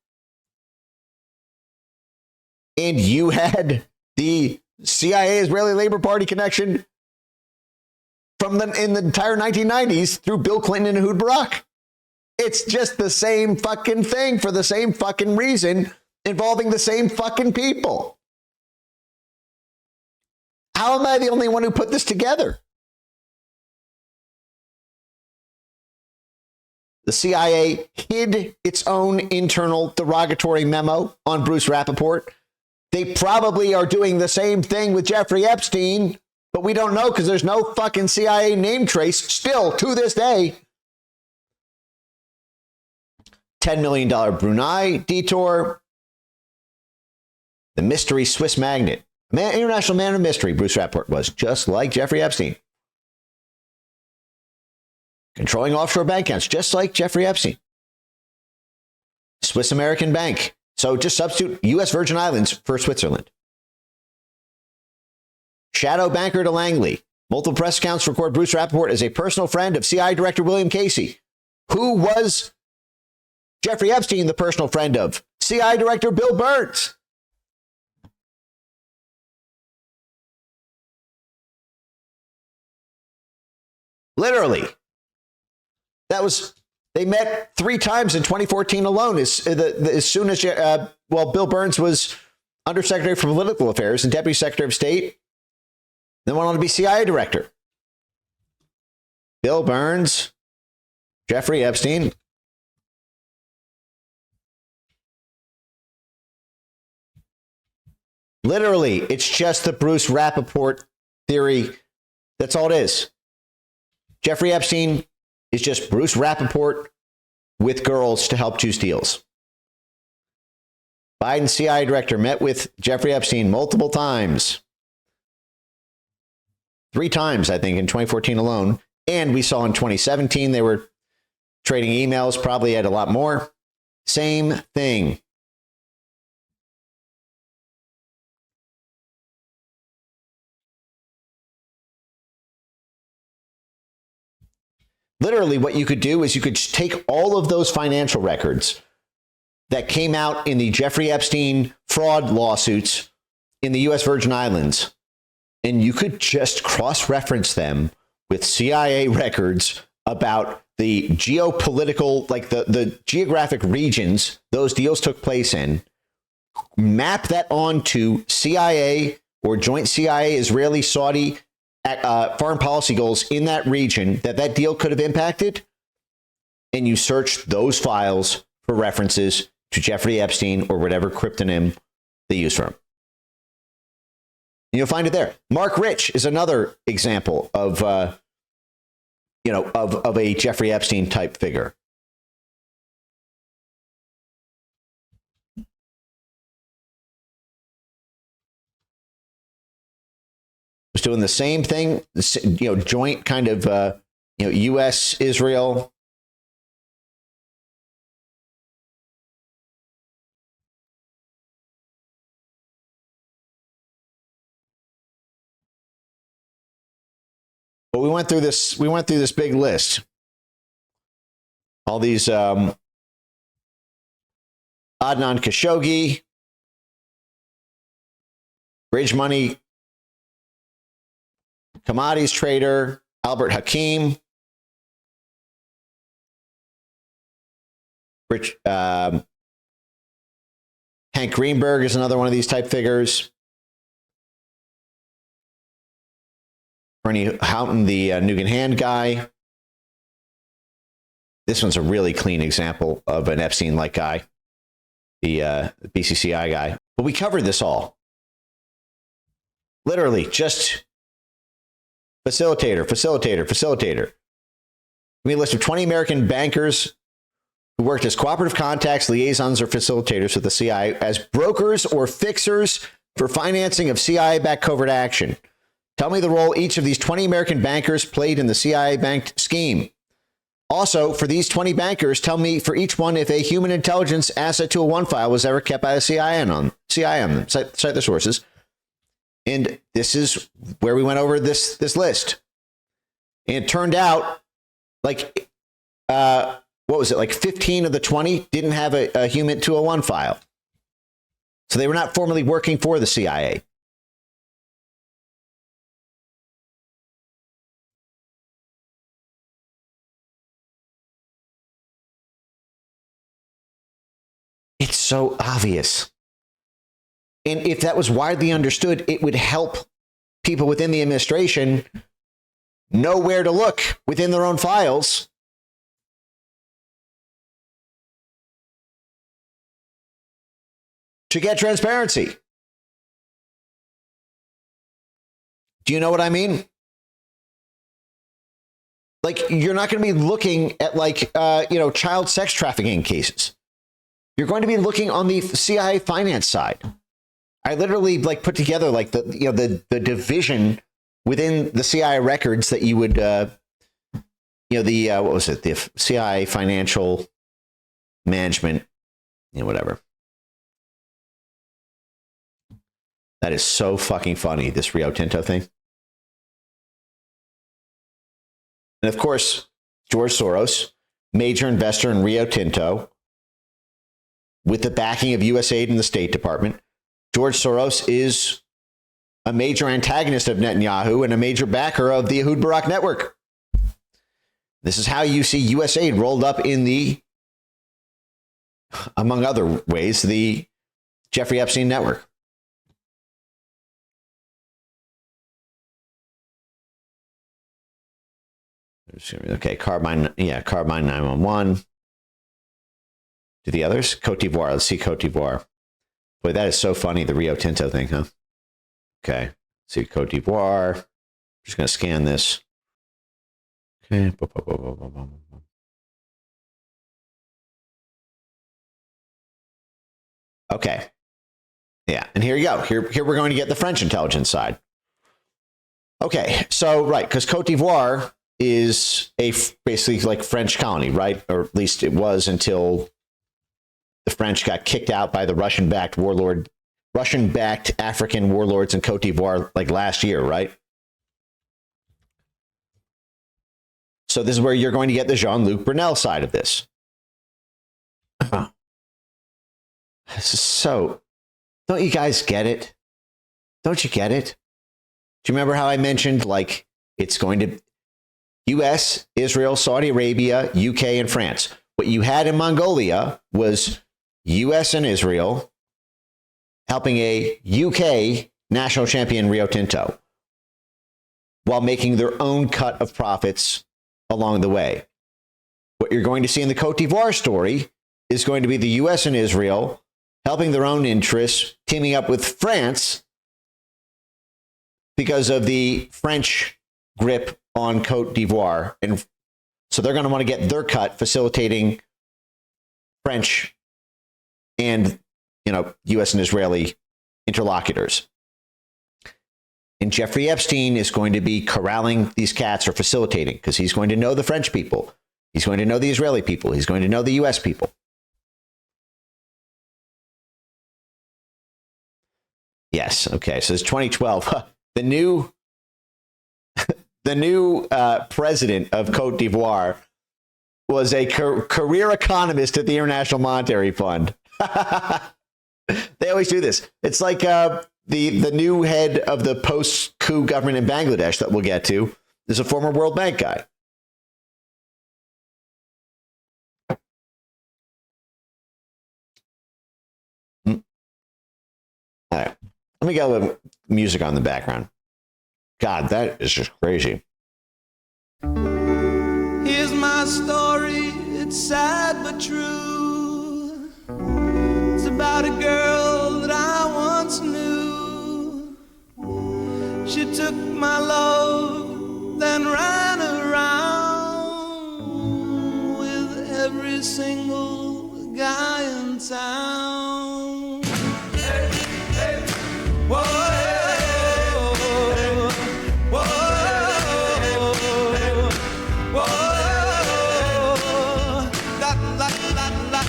And you had the CIA Israeli Labor Party connection in the entire 1990s through Bill Clinton and Ehud Barak. It's just the same fucking thing for the same fucking reason, involving the same fucking people. How am I the only one who put this together? The CIA hid its own internal derogatory memo on Bruce Rappaport. They probably are doing the same thing with Jeffrey Epstein, but we don't know because there's no fucking CIA name trace still to this day. $10 million Brunei detour. The mystery Swiss magnate. International man of mystery, Bruce Rappaport was, just like Jeffrey Epstein. Controlling offshore bank accounts, just like Jeffrey Epstein. Swiss American Bank. So just substitute U.S. Virgin Islands for Switzerland. Shadow banker to Langley. Multiple press accounts record Bruce Rappaport as a personal friend of CIA Director William Casey. Who was Jeffrey Epstein the personal friend of? CIA Director Bill Burns. Literally. They met 3 times in 2014 alone, as soon as, Bill Burns was Undersecretary for Political Affairs and Deputy Secretary of State, then went on to be CIA Director. Bill Burns, Jeffrey Epstein. Literally, it's just the Bruce Rappaport theory. That's all it is. Jeffrey Epstein is just Bruce Rappaport with girls to help juice deals. Biden CIA director met with Jeffrey Epstein multiple times. 3 times, I think, in 2014 alone. And we saw in 2017 they were trading emails, probably had a lot more. Same thing. Literally, what you could do is you could take all of those financial records that came out in the Jeffrey Epstein fraud lawsuits in the U.S. Virgin Islands, and you could just cross-reference them with CIA records about the geopolitical, like the geographic regions those deals took place in, map that onto CIA or joint CIA, Israeli, Saudi foreign policy goals in that region that deal could have impacted, and you search those files for references to Jeffrey Epstein or whatever cryptonym they use for him. You'll find it there. Mark Rich is another example of, of a Jeffrey Epstein type figure. Was doing the same thing, joint kind of, U.S., Israel. But we went through this big list. All these Adnan Khashoggi, bridge money, commodities trader, Albert Hakim, Hank Greenberg is another one of these type figures. Bernie Houghton, the Nugan Hand guy. This one's a really clean example of an Epstein-like guy, the BCCI guy. But we covered this all. Literally, just facilitator. Give me a list of 20 American bankers who worked as cooperative contacts, liaisons, or facilitators with the CIA as brokers or fixers for financing of CIA-backed covert action. Tell me the role each of these 20 American bankers played in the CIA-backed scheme. Also, for these 20 bankers, tell me for each one if a human intelligence asset 201 file was ever kept by the CIA on them. Cite the sources. And this is where we went over this list. And it turned out, like, what was it? Like 15 of the 20 didn't have a human 201 file. So they were not formally working for the CIA. It's so obvious. And if that was widely understood, it would help people within the administration know where to look within their own files to get transparency. Do you know what I mean? Like, you're not going to be looking at child sex trafficking cases. You're going to be looking on the CIA finance side. I literally put together the division within the CIA records that you would, what was it? The CIA financial management, whatever. That is so fucking funny, this Rio Tinto thing. And of course, George Soros, major investor in Rio Tinto, with the backing of USAID and the State Department. George Soros is a major antagonist of Netanyahu and a major backer of the Ehud Barak network. This is how you see USAID rolled up in the, among other ways, the Jeffrey Epstein network. Okay, Carbine 911. Do the others? Cote d'Ivoire. Let's see Cote d'Ivoire. Boy, that is so funny, the Rio Tinto thing, huh? Okay. Let's see Cote d'Ivoire. Just going to scan this. Okay. Okay. Yeah. And here you go. Here we're going to get the French intelligence side. Okay. So, right. Because Cote d'Ivoire is basically like French colony, right? Or at least it was until the French got kicked out by the Russian-backed African warlords in Cote d'Ivoire last year, right? So this is where you're going to get the Jean-Luc Brunel side of this. This is so... Don't you guys get it? Don't you get it? Do you remember how I mentioned, it's going to... U.S., Israel, Saudi Arabia, UK, and France. What you had in Mongolia was U.S. and Israel helping a UK national champion, Rio Tinto, while making their own cut of profits along the way. What you're going to see in the Cote d'Ivoire story is going to be the U.S. and Israel helping their own interests, teaming up with France because of the French grip on Cote d'Ivoire. And so they're going to want to get their cut facilitating French and, U.S. and Israeli interlocutors. And Jeffrey Epstein is going to be corralling these cats or facilitating because he's going to know the French people. He's going to know the Israeli people. He's going to know the U.S. people. Yes. Okay. So it's 2012. The new president of Cote d'Ivoire was a career economist at the International Monetary Fund. They always do this. It's like the new head of the post-coup government in Bangladesh that we'll get to is a former World Bank guy. All right. Let me get a little music on the background. God, that is just crazy. Here's my story. It's sad but true. It's about a girl that I once knew. She took my love, then ran around with every single guy in town. Hey, hey. Whoa, whoa, whoa, la, la, la, la,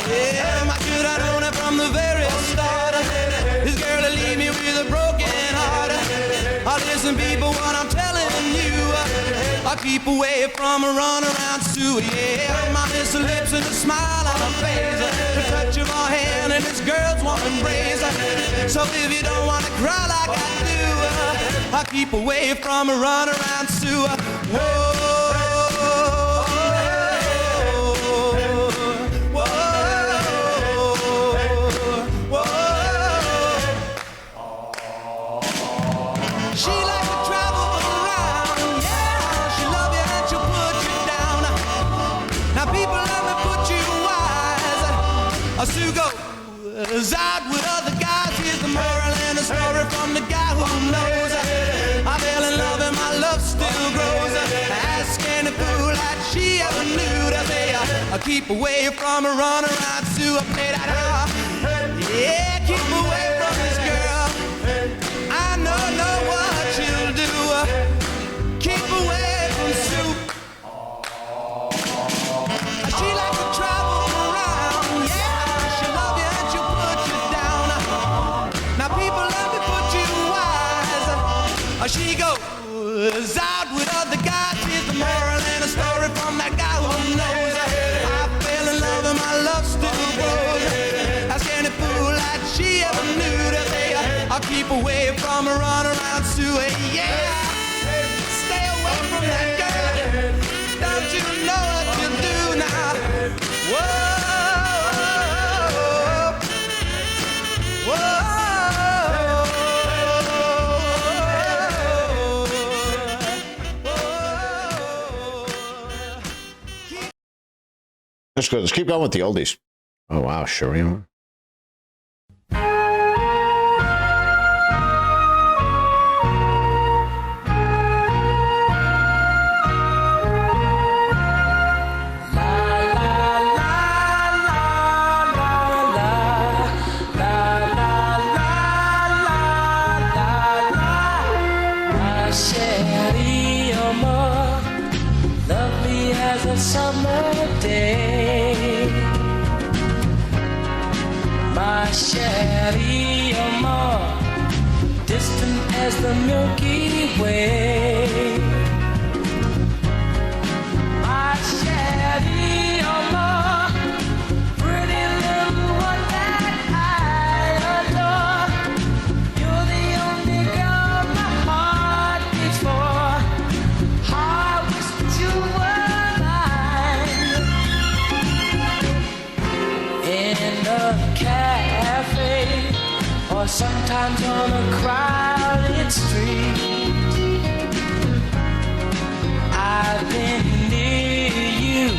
yeah, my good, I known it from the very start. This girl will leave me with a broken heart. Listen, people, what I'm telling you, I keep away from a runaround Sue. Yeah, I miss her lips and a smile on her face, the touch of her hand and this girl's warm embrace. So if you don't want to cry like I do, I keep away from a runaround Sue. Whoa. She likes to travel around, yeah. She love you and she'll put you down. Now people, let me put you wise. Sue goes out with other guys. Here's the moral and the story from the guy who knows. I fell in love and my love still grows. Ask any fool that she ever knew to say, I keep away from a runaround Sue. I play that out. Yeah, keep away from this girl. I know what you'll do. Keep away from Sue. She likes to travel around, yeah. She'll love you and she'll put you down. Now people, let me put you wise. She goes out with other guys. Here's the moral and a story from that guy who knows. I fell in love and my love still grows. Ask any fool that she ever knew to say, I'll keep away from a runaround Sue. Yeah, stay away from that girl. Don't you know what you do now? Whoa, whoa. Let's keep going with the oldies. Oh, wow, sure you are. Summer day, my chérie amour, distant as the Milky Way. My chérie amour, pretty little one that I adore. You're the only girl my heart beats for. I wish that you were in a cafe, or sometimes on a crowded street. I I've been near you,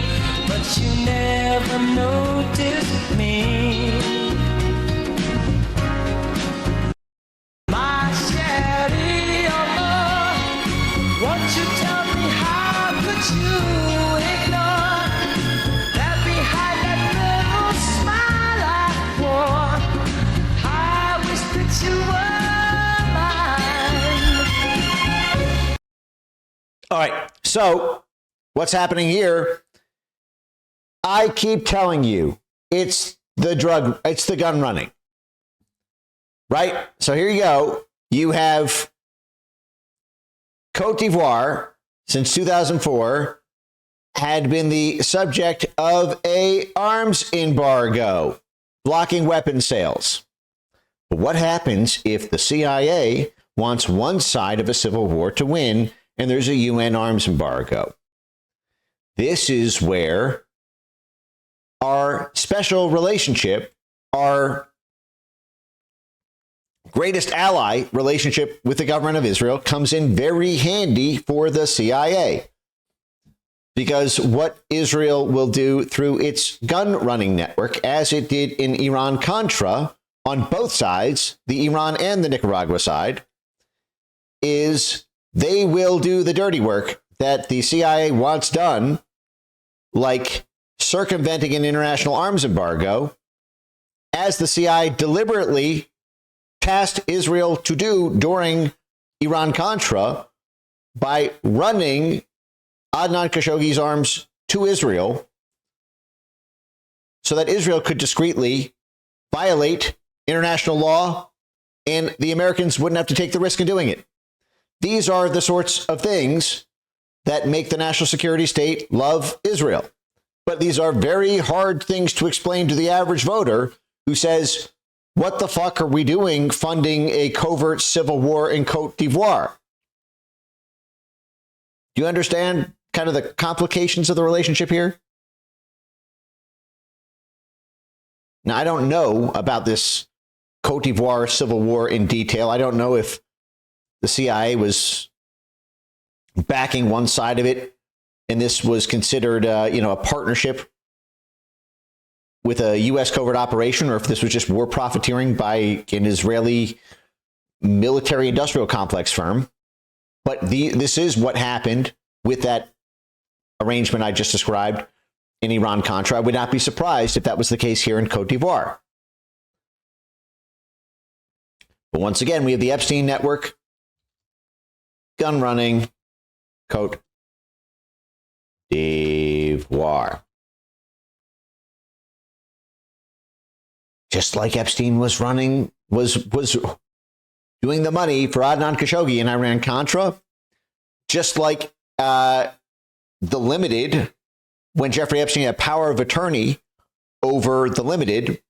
but you never noticed me. My Shelly, oh Lord, won't you tell me how could you ignore that behind that little smile I wore, I wish that you were mine. All right. So what's happening here? I keep telling you, it's the gun running. Right? So here you go. You have Cote d'Ivoire, since 2004, had been the subject of an arms embargo, blocking weapons sales. But what happens if the CIA wants one side of a civil war to win and there's a UN arms embargo? This is where our special relationship, our greatest ally relationship with the government of Israel, comes in very handy for the CIA. Because what Israel will do through its gun running network, as it did in Iran-Contra on both sides, the Iran and the Nicaragua side, is they will do the dirty work that the CIA wants done, like circumventing an international arms embargo, as the CIA deliberately tasked Israel to do during Iran-Contra by running Adnan Khashoggi's arms to Israel so that Israel could discreetly violate international law and the Americans wouldn't have to take the risk in doing it. These are the sorts of things that make the national security state love Israel. But these are very hard things to explain to the average voter who says, what the fuck are we doing funding a covert civil war in Cote d'Ivoire? Do you understand kind of the complications of the relationship here? Now, I don't know about this Cote d'Ivoire civil war in detail. I don't know if the CIA was backing one side of it and this was considered, a partnership with a U.S. covert operation, or if this was just war profiteering by an Israeli military-industrial complex firm. But this is what happened with that arrangement I just described in Iran-Contra. I would not be surprised if that was the case here in Cote d'Ivoire. But once again, we have the Epstein network, gun running, Cote d'Ivoire. Just like Epstein was doing the money for Adnan Khashoggi in Iran-Contra, just like the Limited, when Jeffrey Epstein had power of attorney over the Limited,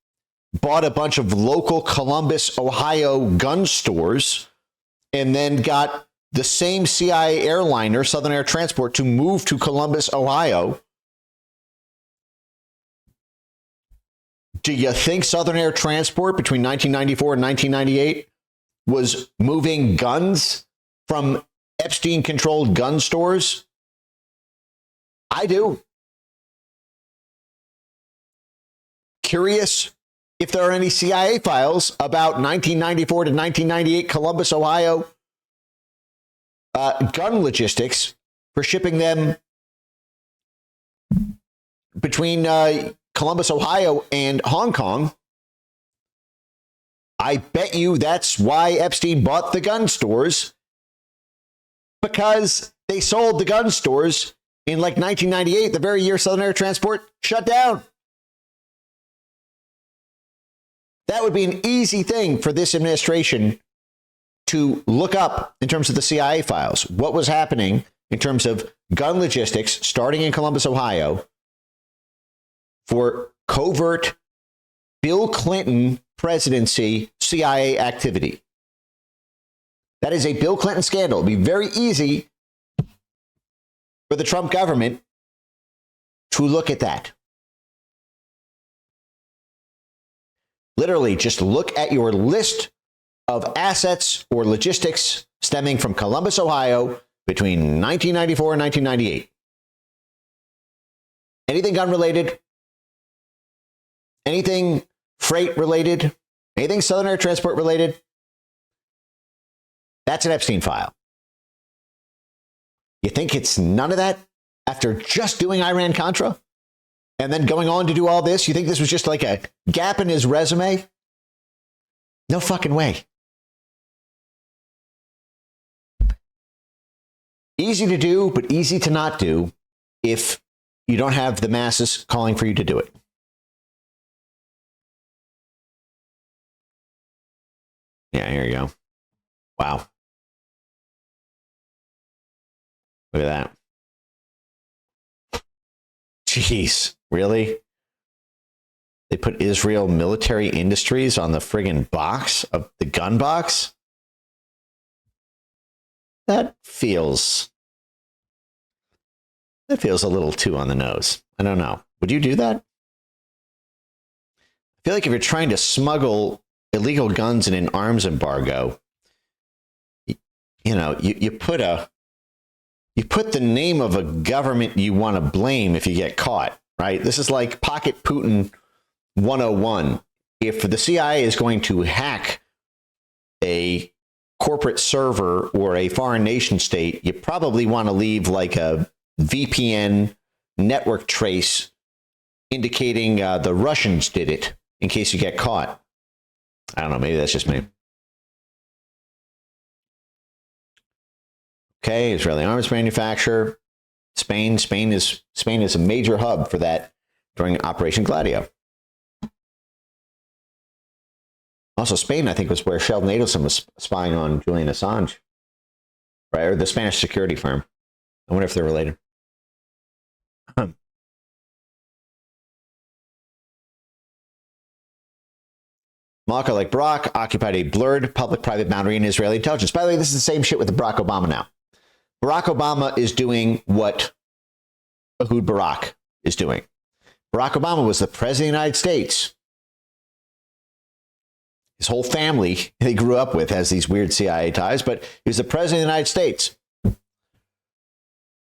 bought a bunch of local Columbus, Ohio gun stores, and then got the same CIA airliner, Southern Air Transport, to move to Columbus, Ohio. Do you think Southern Air Transport between 1994 and 1998 was moving guns from Epstein-controlled gun stores? I do. Curious if there are any CIA files about 1994 to 1998 Columbus, Ohio gun logistics for shipping them between Columbus, Ohio, and Hong Kong. I bet you that's why Epstein bought the gun stores, because they sold the gun stores in like 1998, the very year Southern Air Transport shut down. That would be an easy thing for this administration to look up in terms of the CIA files. What was happening in terms of gun logistics starting in Columbus, Ohio, for covert Bill Clinton presidency CIA activity. That is a Bill Clinton scandal. It'd be very easy for the Trump government to look at that. Literally, just look at your list of assets or logistics stemming from Columbus, Ohio between 1994 and 1998. anything gun related, anything freight related, anything Southern Air Transport related, that's an Epstein file. You think it's none of that after just doing Iran-Contra and then going on to do all this? You think this was just like a gap in his resume? No fucking way. Easy to do, but easy to not do if you don't have the masses calling for you to do it. Yeah, here you go. Wow. Look at that. Jeez, really? They put Israel Military Industries on the friggin' box of the gun box? That feels a little too on the nose. I don't know. Would you do that? I feel like if you're trying to smuggle illegal guns in an arms embargo, you know, you put the name of a government you want to blame if you get caught, right? This is like Pocket Putin 101. If the CIA is going to hack a corporate server or a foreign nation state, you probably want to leave like a VPN network trace indicating the Russians did it in case you get caught. I don't know. Maybe that's just me. Okay, Israeli arms manufacturer. Spain is a major hub for that during Operation Gladio. Also, Spain, I think, was where Sheldon Adelson was spying on Julian Assange, right? Or the Spanish security firm. I wonder if they're related. Malka, like Barak, occupied a blurred public-private boundary in Israeli intelligence. By the way, this is the same shit with Barack Obama now. Barack Obama is doing what Ehud Barak is doing. Barack Obama was the president of the United States. His whole family they grew up with has these weird CIA ties, but he was the president of the United States.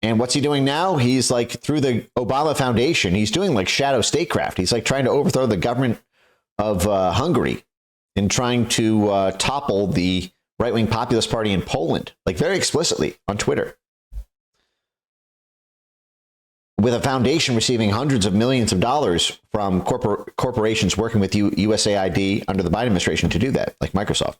And what's he doing now? He's like, through the Obama Foundation, he's doing like shadow statecraft. He's like trying to overthrow the government of Hungary and trying to topple the right-wing populist party in Poland, like very explicitly on Twitter. With a foundation receiving hundreds of millions of dollars from corporations working with USAID under the Biden administration to do that, like Microsoft.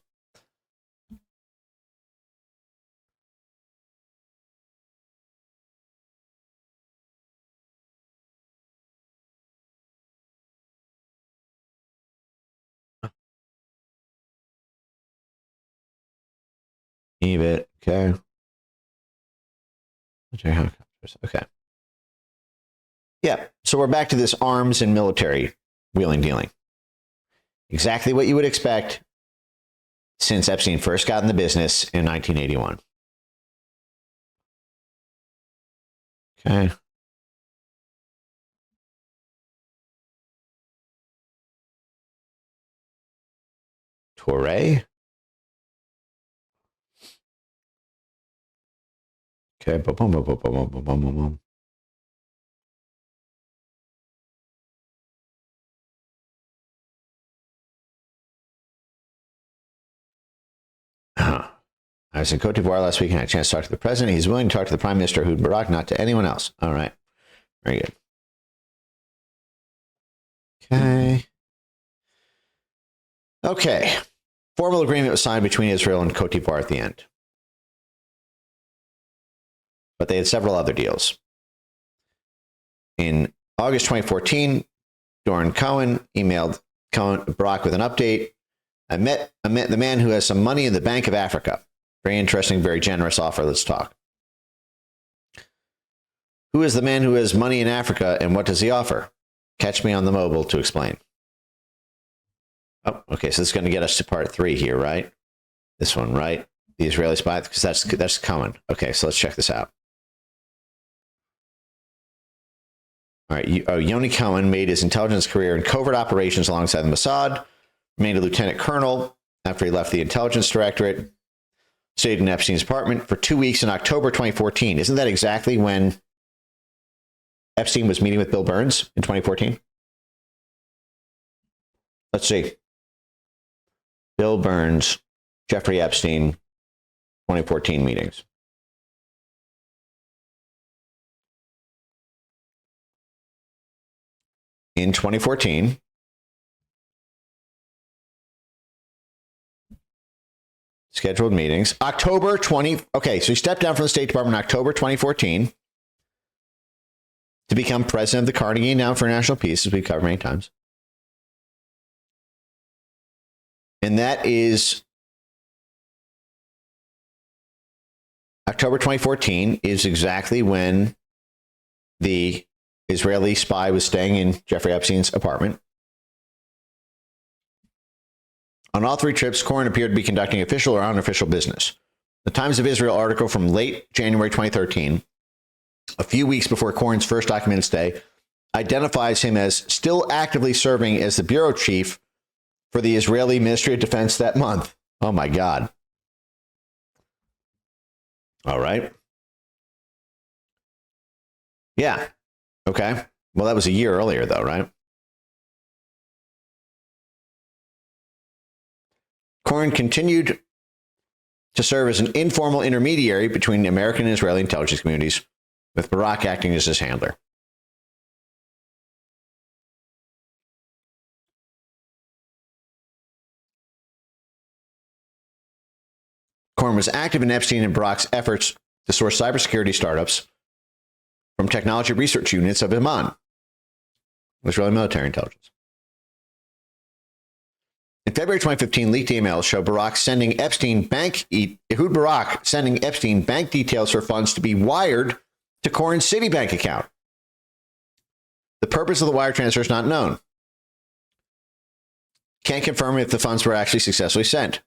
Leave it. Okay. Okay. Yeah. So we're back to this arms and military wheeling dealing. Exactly what you would expect since Epstein first got in the business in 1981. Okay. Torre. Okay. Boom, boom, boom, boom, boom, boom, boom, boom. I was in Cote d'Ivoire last week and I had a chance to talk to the president. He's willing to talk to the prime minister, Ehud Barak, not to anyone else. All right. Very good. Okay. Okay. Formal agreement was signed between Israel and Cote d'Ivoire at the end. But they had several other deals. In August 2014, Doran Cohen emailed Barak with an update. I met the man who has some money in the Bank of Africa. Very interesting, very generous offer. Let's talk. Who is the man who has money in Africa and what does he offer? Catch me on the mobile to explain. Oh, okay. So this is going to get us to part 3 here, right? This one, right? The Israeli spy, because that's Cohen. Okay, so let's check this out. All right. Yoni Cohen made his intelligence career in covert operations alongside the Mossad, remained a lieutenant colonel after he left the intelligence directorate, stayed in Epstein's apartment for 2 weeks in October 2014. Isn't that exactly when Epstein was meeting with Bill Burns in 2014? Let's see. Bill Burns, Jeffrey Epstein, 2014 meetings. In 2014, scheduled meetings, October 20. Okay, so he stepped down from the State Department in October 2014 to become president of the Carnegie Endowment for National Peace, as we've covered many times. And that is October 2014 is exactly when the Israeli spy was staying in Jeffrey Epstein's apartment. On all three trips, Cohen appeared to be conducting official or unofficial business. The Times of Israel article from late January 2013, a few weeks before Cohen's first documented stay, identifies him as still actively serving as the bureau chief for the Israeli Ministry of Defense that month. Oh, my God. All right. Yeah. Okay. Well, that was a year earlier, though, right? Cohen continued to serve as an informal intermediary between the American and Israeli intelligence communities, with Barak acting as his handler. Cohen was active in Epstein and Barak's efforts to source cybersecurity startups from technology research units of Iman, Israeli military intelligence. In February 2015, leaked emails show Barak sending Epstein Ehud Barak sending Epstein bank details for funds to be wired to Cohen's Citibank account. The purpose of the wire transfer is not known. Can't confirm if the funds were actually successfully sent.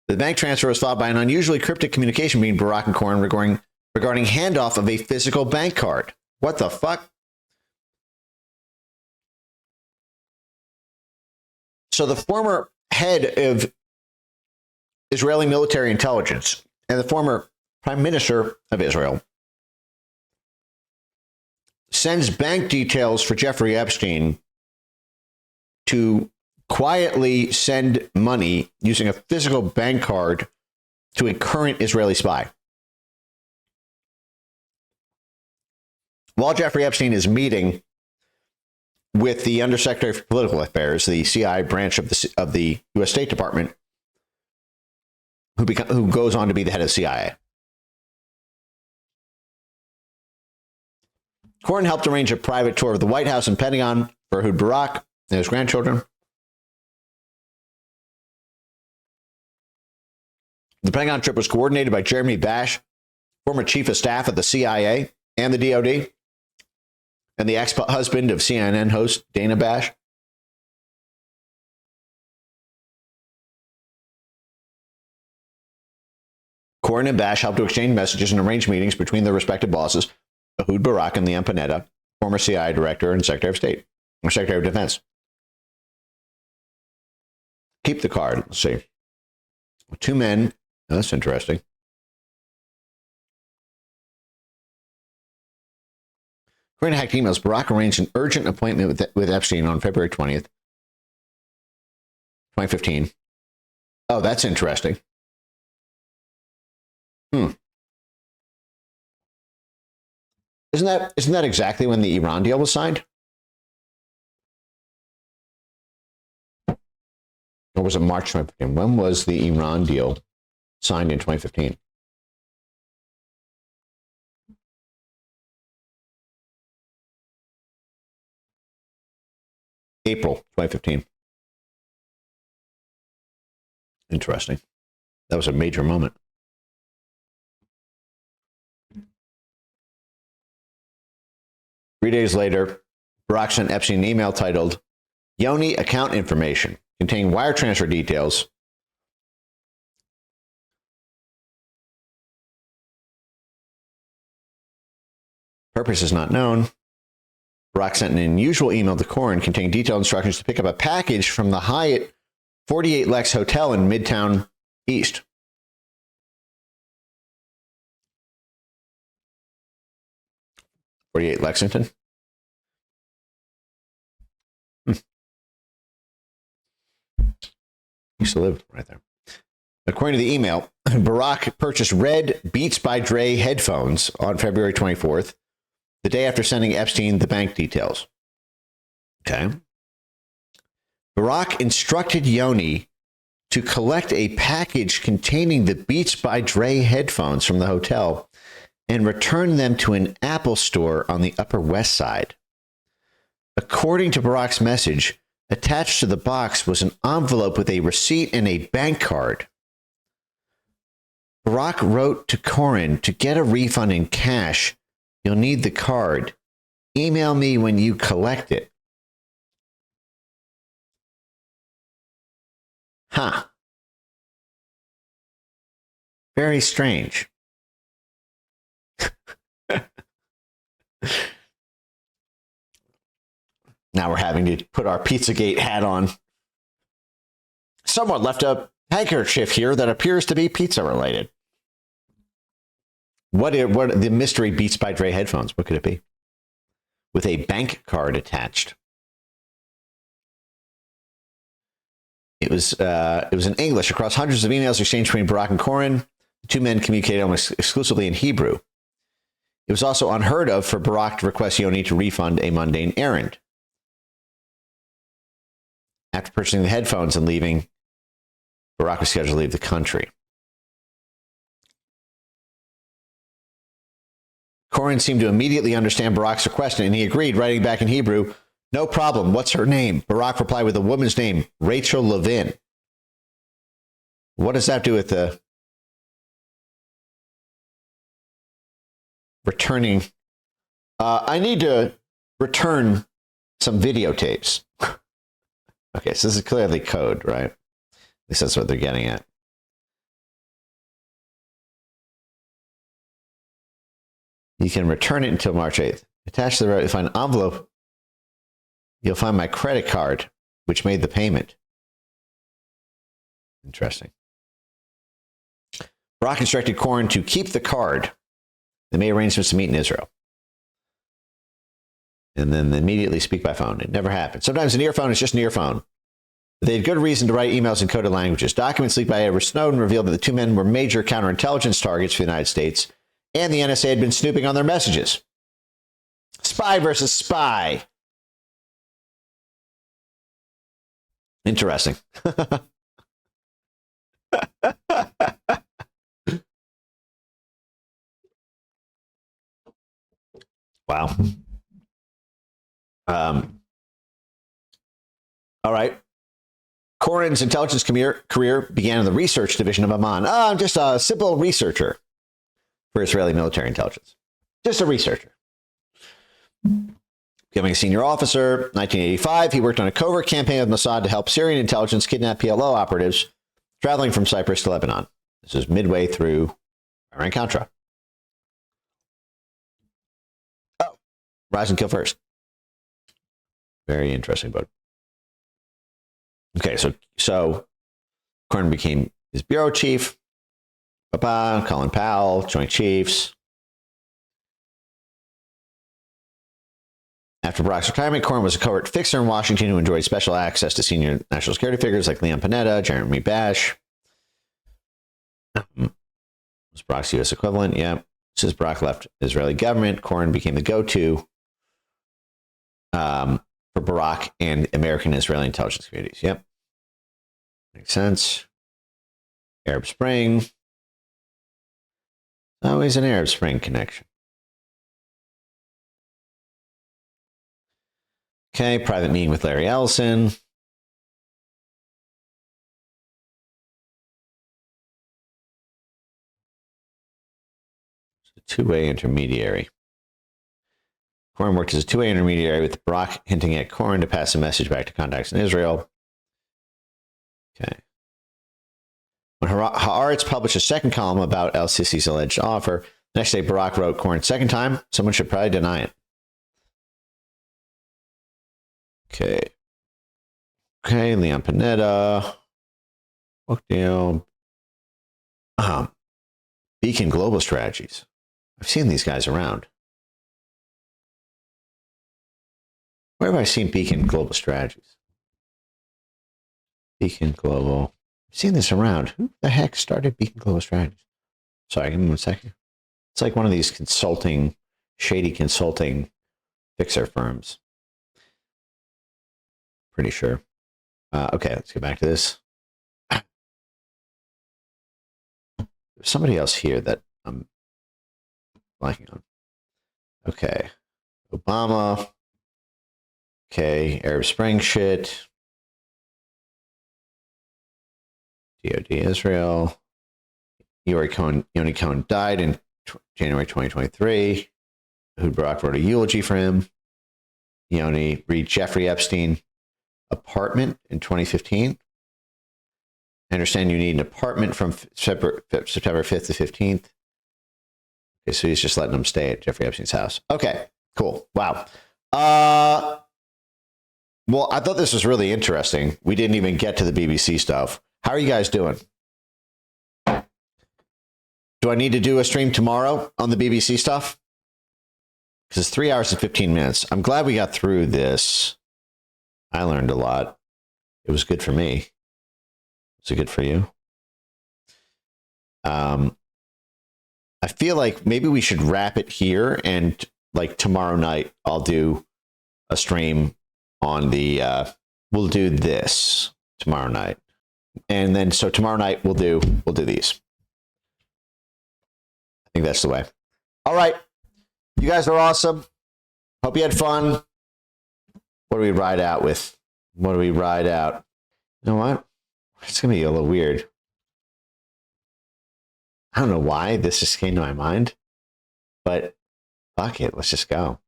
The bank transfer was followed by an unusually cryptic communication between Barak and Cohen regarding handoff of a physical bank card. What the fuck? So the former head of Israeli military intelligence and the former prime minister of Israel sends bank details for Jeffrey Epstein to quietly send money using a physical bank card to a current Israeli spy. While Jeffrey Epstein is meeting with the Undersecretary for Political Affairs, the CIA branch of the U.S. State Department, who goes on to be the head of the CIA. Cohen helped arrange a private tour of the White House and Pentagon for Ehud Barak and his grandchildren. The Pentagon trip was coordinated by Jeremy Bash, former chief of staff of the CIA and the DOD, and the ex-husband of CNN host Dana Bash. Cohen and Bash helped to exchange messages and arrange meetings between their respective bosses, Ehud Barak and Liam Panetta, former CIA director and Secretary of State, or Secretary of Defense. Keep the card. Let's see. Two men. Oh, that's interesting. According to hacked emails, Barak arranged an urgent appointment with Epstein on February 20th, 2015. Oh, that's interesting. Isn't that exactly when the Iran deal was signed? Or was it March 2015? When was the Iran deal signed in 2015? April 2015. Interesting. That was a major moment. Three days later, Barak sent Epstein an email titled Yoni Account Information, containing wire transfer details purpose is not known. Barak sent an unusual email to Cohen containing detailed instructions to pick up a package from the Hyatt 48 Lex Hotel in Midtown East. 48 Lexington. Used to live right there. According to the email, Barak purchased red Beats by Dre headphones on February 24th, the day after sending Epstein the bank details. Okay. Barak instructed Yoni to collect a package containing the Beats by Dre headphones from the hotel and return them to an Apple store on the Upper West Side. According to Barak's message, attached to the box was an envelope with a receipt and a bank card. Barak wrote to Corin, to get a refund in cash, you'll need the card. Email me when you collect it. Huh. Very strange. Now we're having to put our Pizzagate hat on. Someone left a handkerchief here that appears to be pizza related. What the mystery Beats by Dre headphones? What could it be? With a bank card attached. It was in English across hundreds of emails exchanged between Barak and Corin. The two men communicated almost exclusively in Hebrew. It was also unheard of for Barak to request Yoni to refund a mundane errand. After purchasing the headphones and leaving, Barak was scheduled to leave the country. Corin seemed to immediately understand Barak's request, and he agreed, writing back in Hebrew, "No problem. What's her name?" Barak replied with a woman's name, Rachel Levin. What does that do with the returning? I need to return some videotapes. Okay, so this is clearly code, right? At least that's what they're getting at. You can return it until March 8th. Attached to the right, find an envelope. You'll find my credit card, which made the payment. Interesting. Barak instructed Corin to keep the card. They made arrangements to meet in Israel. And then immediately speak by phone. It never happened. Sometimes an earphone is just an earphone. They had good reason to write emails in coded languages. Documents leaked by Edward Snowden revealed that the two men were major counterintelligence targets for the United States, and the NSA had been snooping on their messages. Spy versus spy. Interesting. Wow. All right. Corin's intelligence career began in the research division of Amman. I'm just a simple researcher for Israeli military intelligence. Just a researcher. Becoming a senior officer, 1985, he worked on a covert campaign with Mossad to help Syrian intelligence kidnap PLO operatives traveling from Cyprus to Lebanon. This is midway through Iran-Contra. Oh, rise and kill first. Very interesting, bud. Okay, so Corin became his bureau chief. Colin Powell, Joint Chiefs. After Barak's retirement, Corin was a covert fixer in Washington who enjoyed special access to senior national security figures like Leon Panetta, Jeremy Bash. Was Barak's U.S. equivalent? Yeah. Since Barak left the Israeli government, Corin became the go-to for Barak and American and Israeli intelligence communities. Yep. Makes sense. Arab Spring. Always an Arab Spring connection. Okay, private meeting with Larry Ellison. It's a two-way intermediary. Corin worked as a two-way intermediary with Barak hinting at Corin to pass a message back to contacts in Israel. Okay. When Haaretz published a second column about El-Sisi's alleged offer, the next day Barak wrote Corin, second time, someone should probably deny it. Okay, Leon Panetta. Book deal. Beacon Global Strategies. I've seen these guys around. Where have I seen Beacon Global Strategies? Beacon Global. I've seen this around. Who the heck started Beacon Global Strategies? Sorry, give me 1 second. It's like one of these shady consulting fixer firms. Pretty sure. Okay, let's get back to this. There's somebody else here that I'm blanking on. Okay. Obama. Okay, Arab Spring shit. DOD Israel. Yoni Cohen died in January 2023. Ehud Barak wrote a eulogy for him. Yoni read Jeffrey Epstein apartment in 2015. I understand you need an apartment from September 5th to 15th. Okay, so he's just letting them stay at Jeffrey Epstein's house. Okay, cool. Wow. Well, I thought this was really interesting. We didn't even get to the BBC stuff. How are you guys doing? Do I need to do a stream tomorrow on the BBC stuff? Because it's 3 hours and 15 minutes. I'm glad we got through this. I learned a lot. It was good for me. Was it good for you? I feel like maybe we should wrap it here, and like tomorrow night I'll do a stream on the we'll do this tomorrow night. And then so tomorrow night we'll do these. I think that's the way. All right. You guys are awesome. Hope you had fun. What do we ride out with? What do we ride out? You know what? It's going to be a little weird. I don't know why this just came to my mind, but fuck it. Let's just go.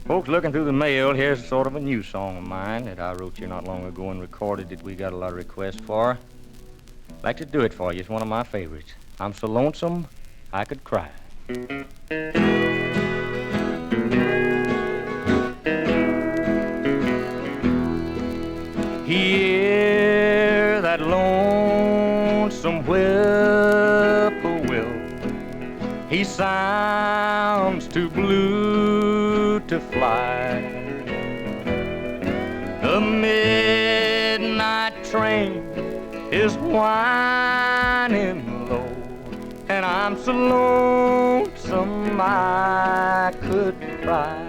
Folks, looking through the mail, here's sort of a new song of mine that I wrote you not long ago and recorded that we got a lot of requests for. I'd like to do it for you. It's one of my favorites. I'm so lonesome, I could cry. Hear that lonesome whippoorwill. He sounds too blue to fly. The midnight train is whining low, and I'm so lonesome I could cry.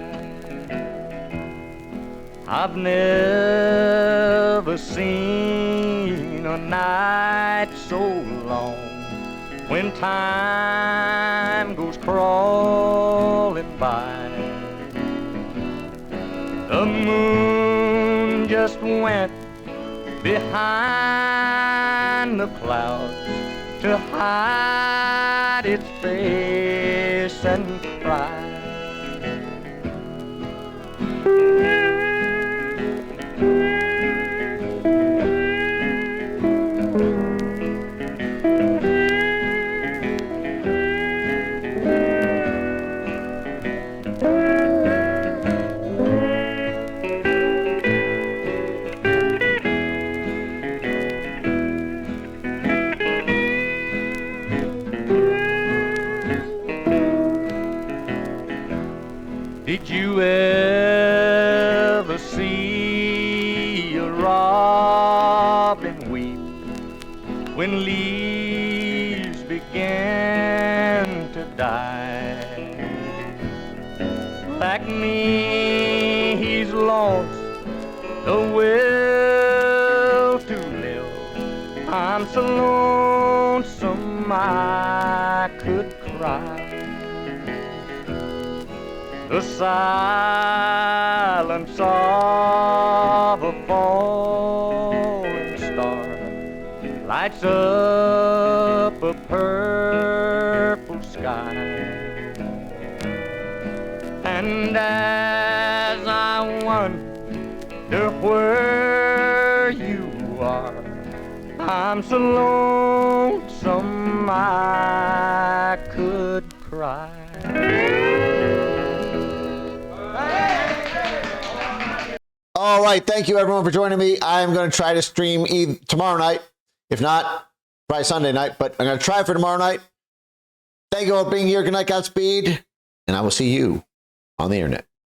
I've never seen a night so long when time goes crawling by. The moon just went behind the clouds to hide its face and cry. Did you ever see a robin weep when leaves began to die? Like me, he's lost the will to live. I'm so lonesome I could cry. The silence of a falling star lights up a purple sky. And as I wonder where you are, I'm so lonesome I could cry. All right. Thank you, everyone, for joining me. I'm going to try to stream tomorrow night. If not, probably Sunday night, but I'm going to try for tomorrow night. Thank you all for being here. Good night, Godspeed, and I will see you on the internet.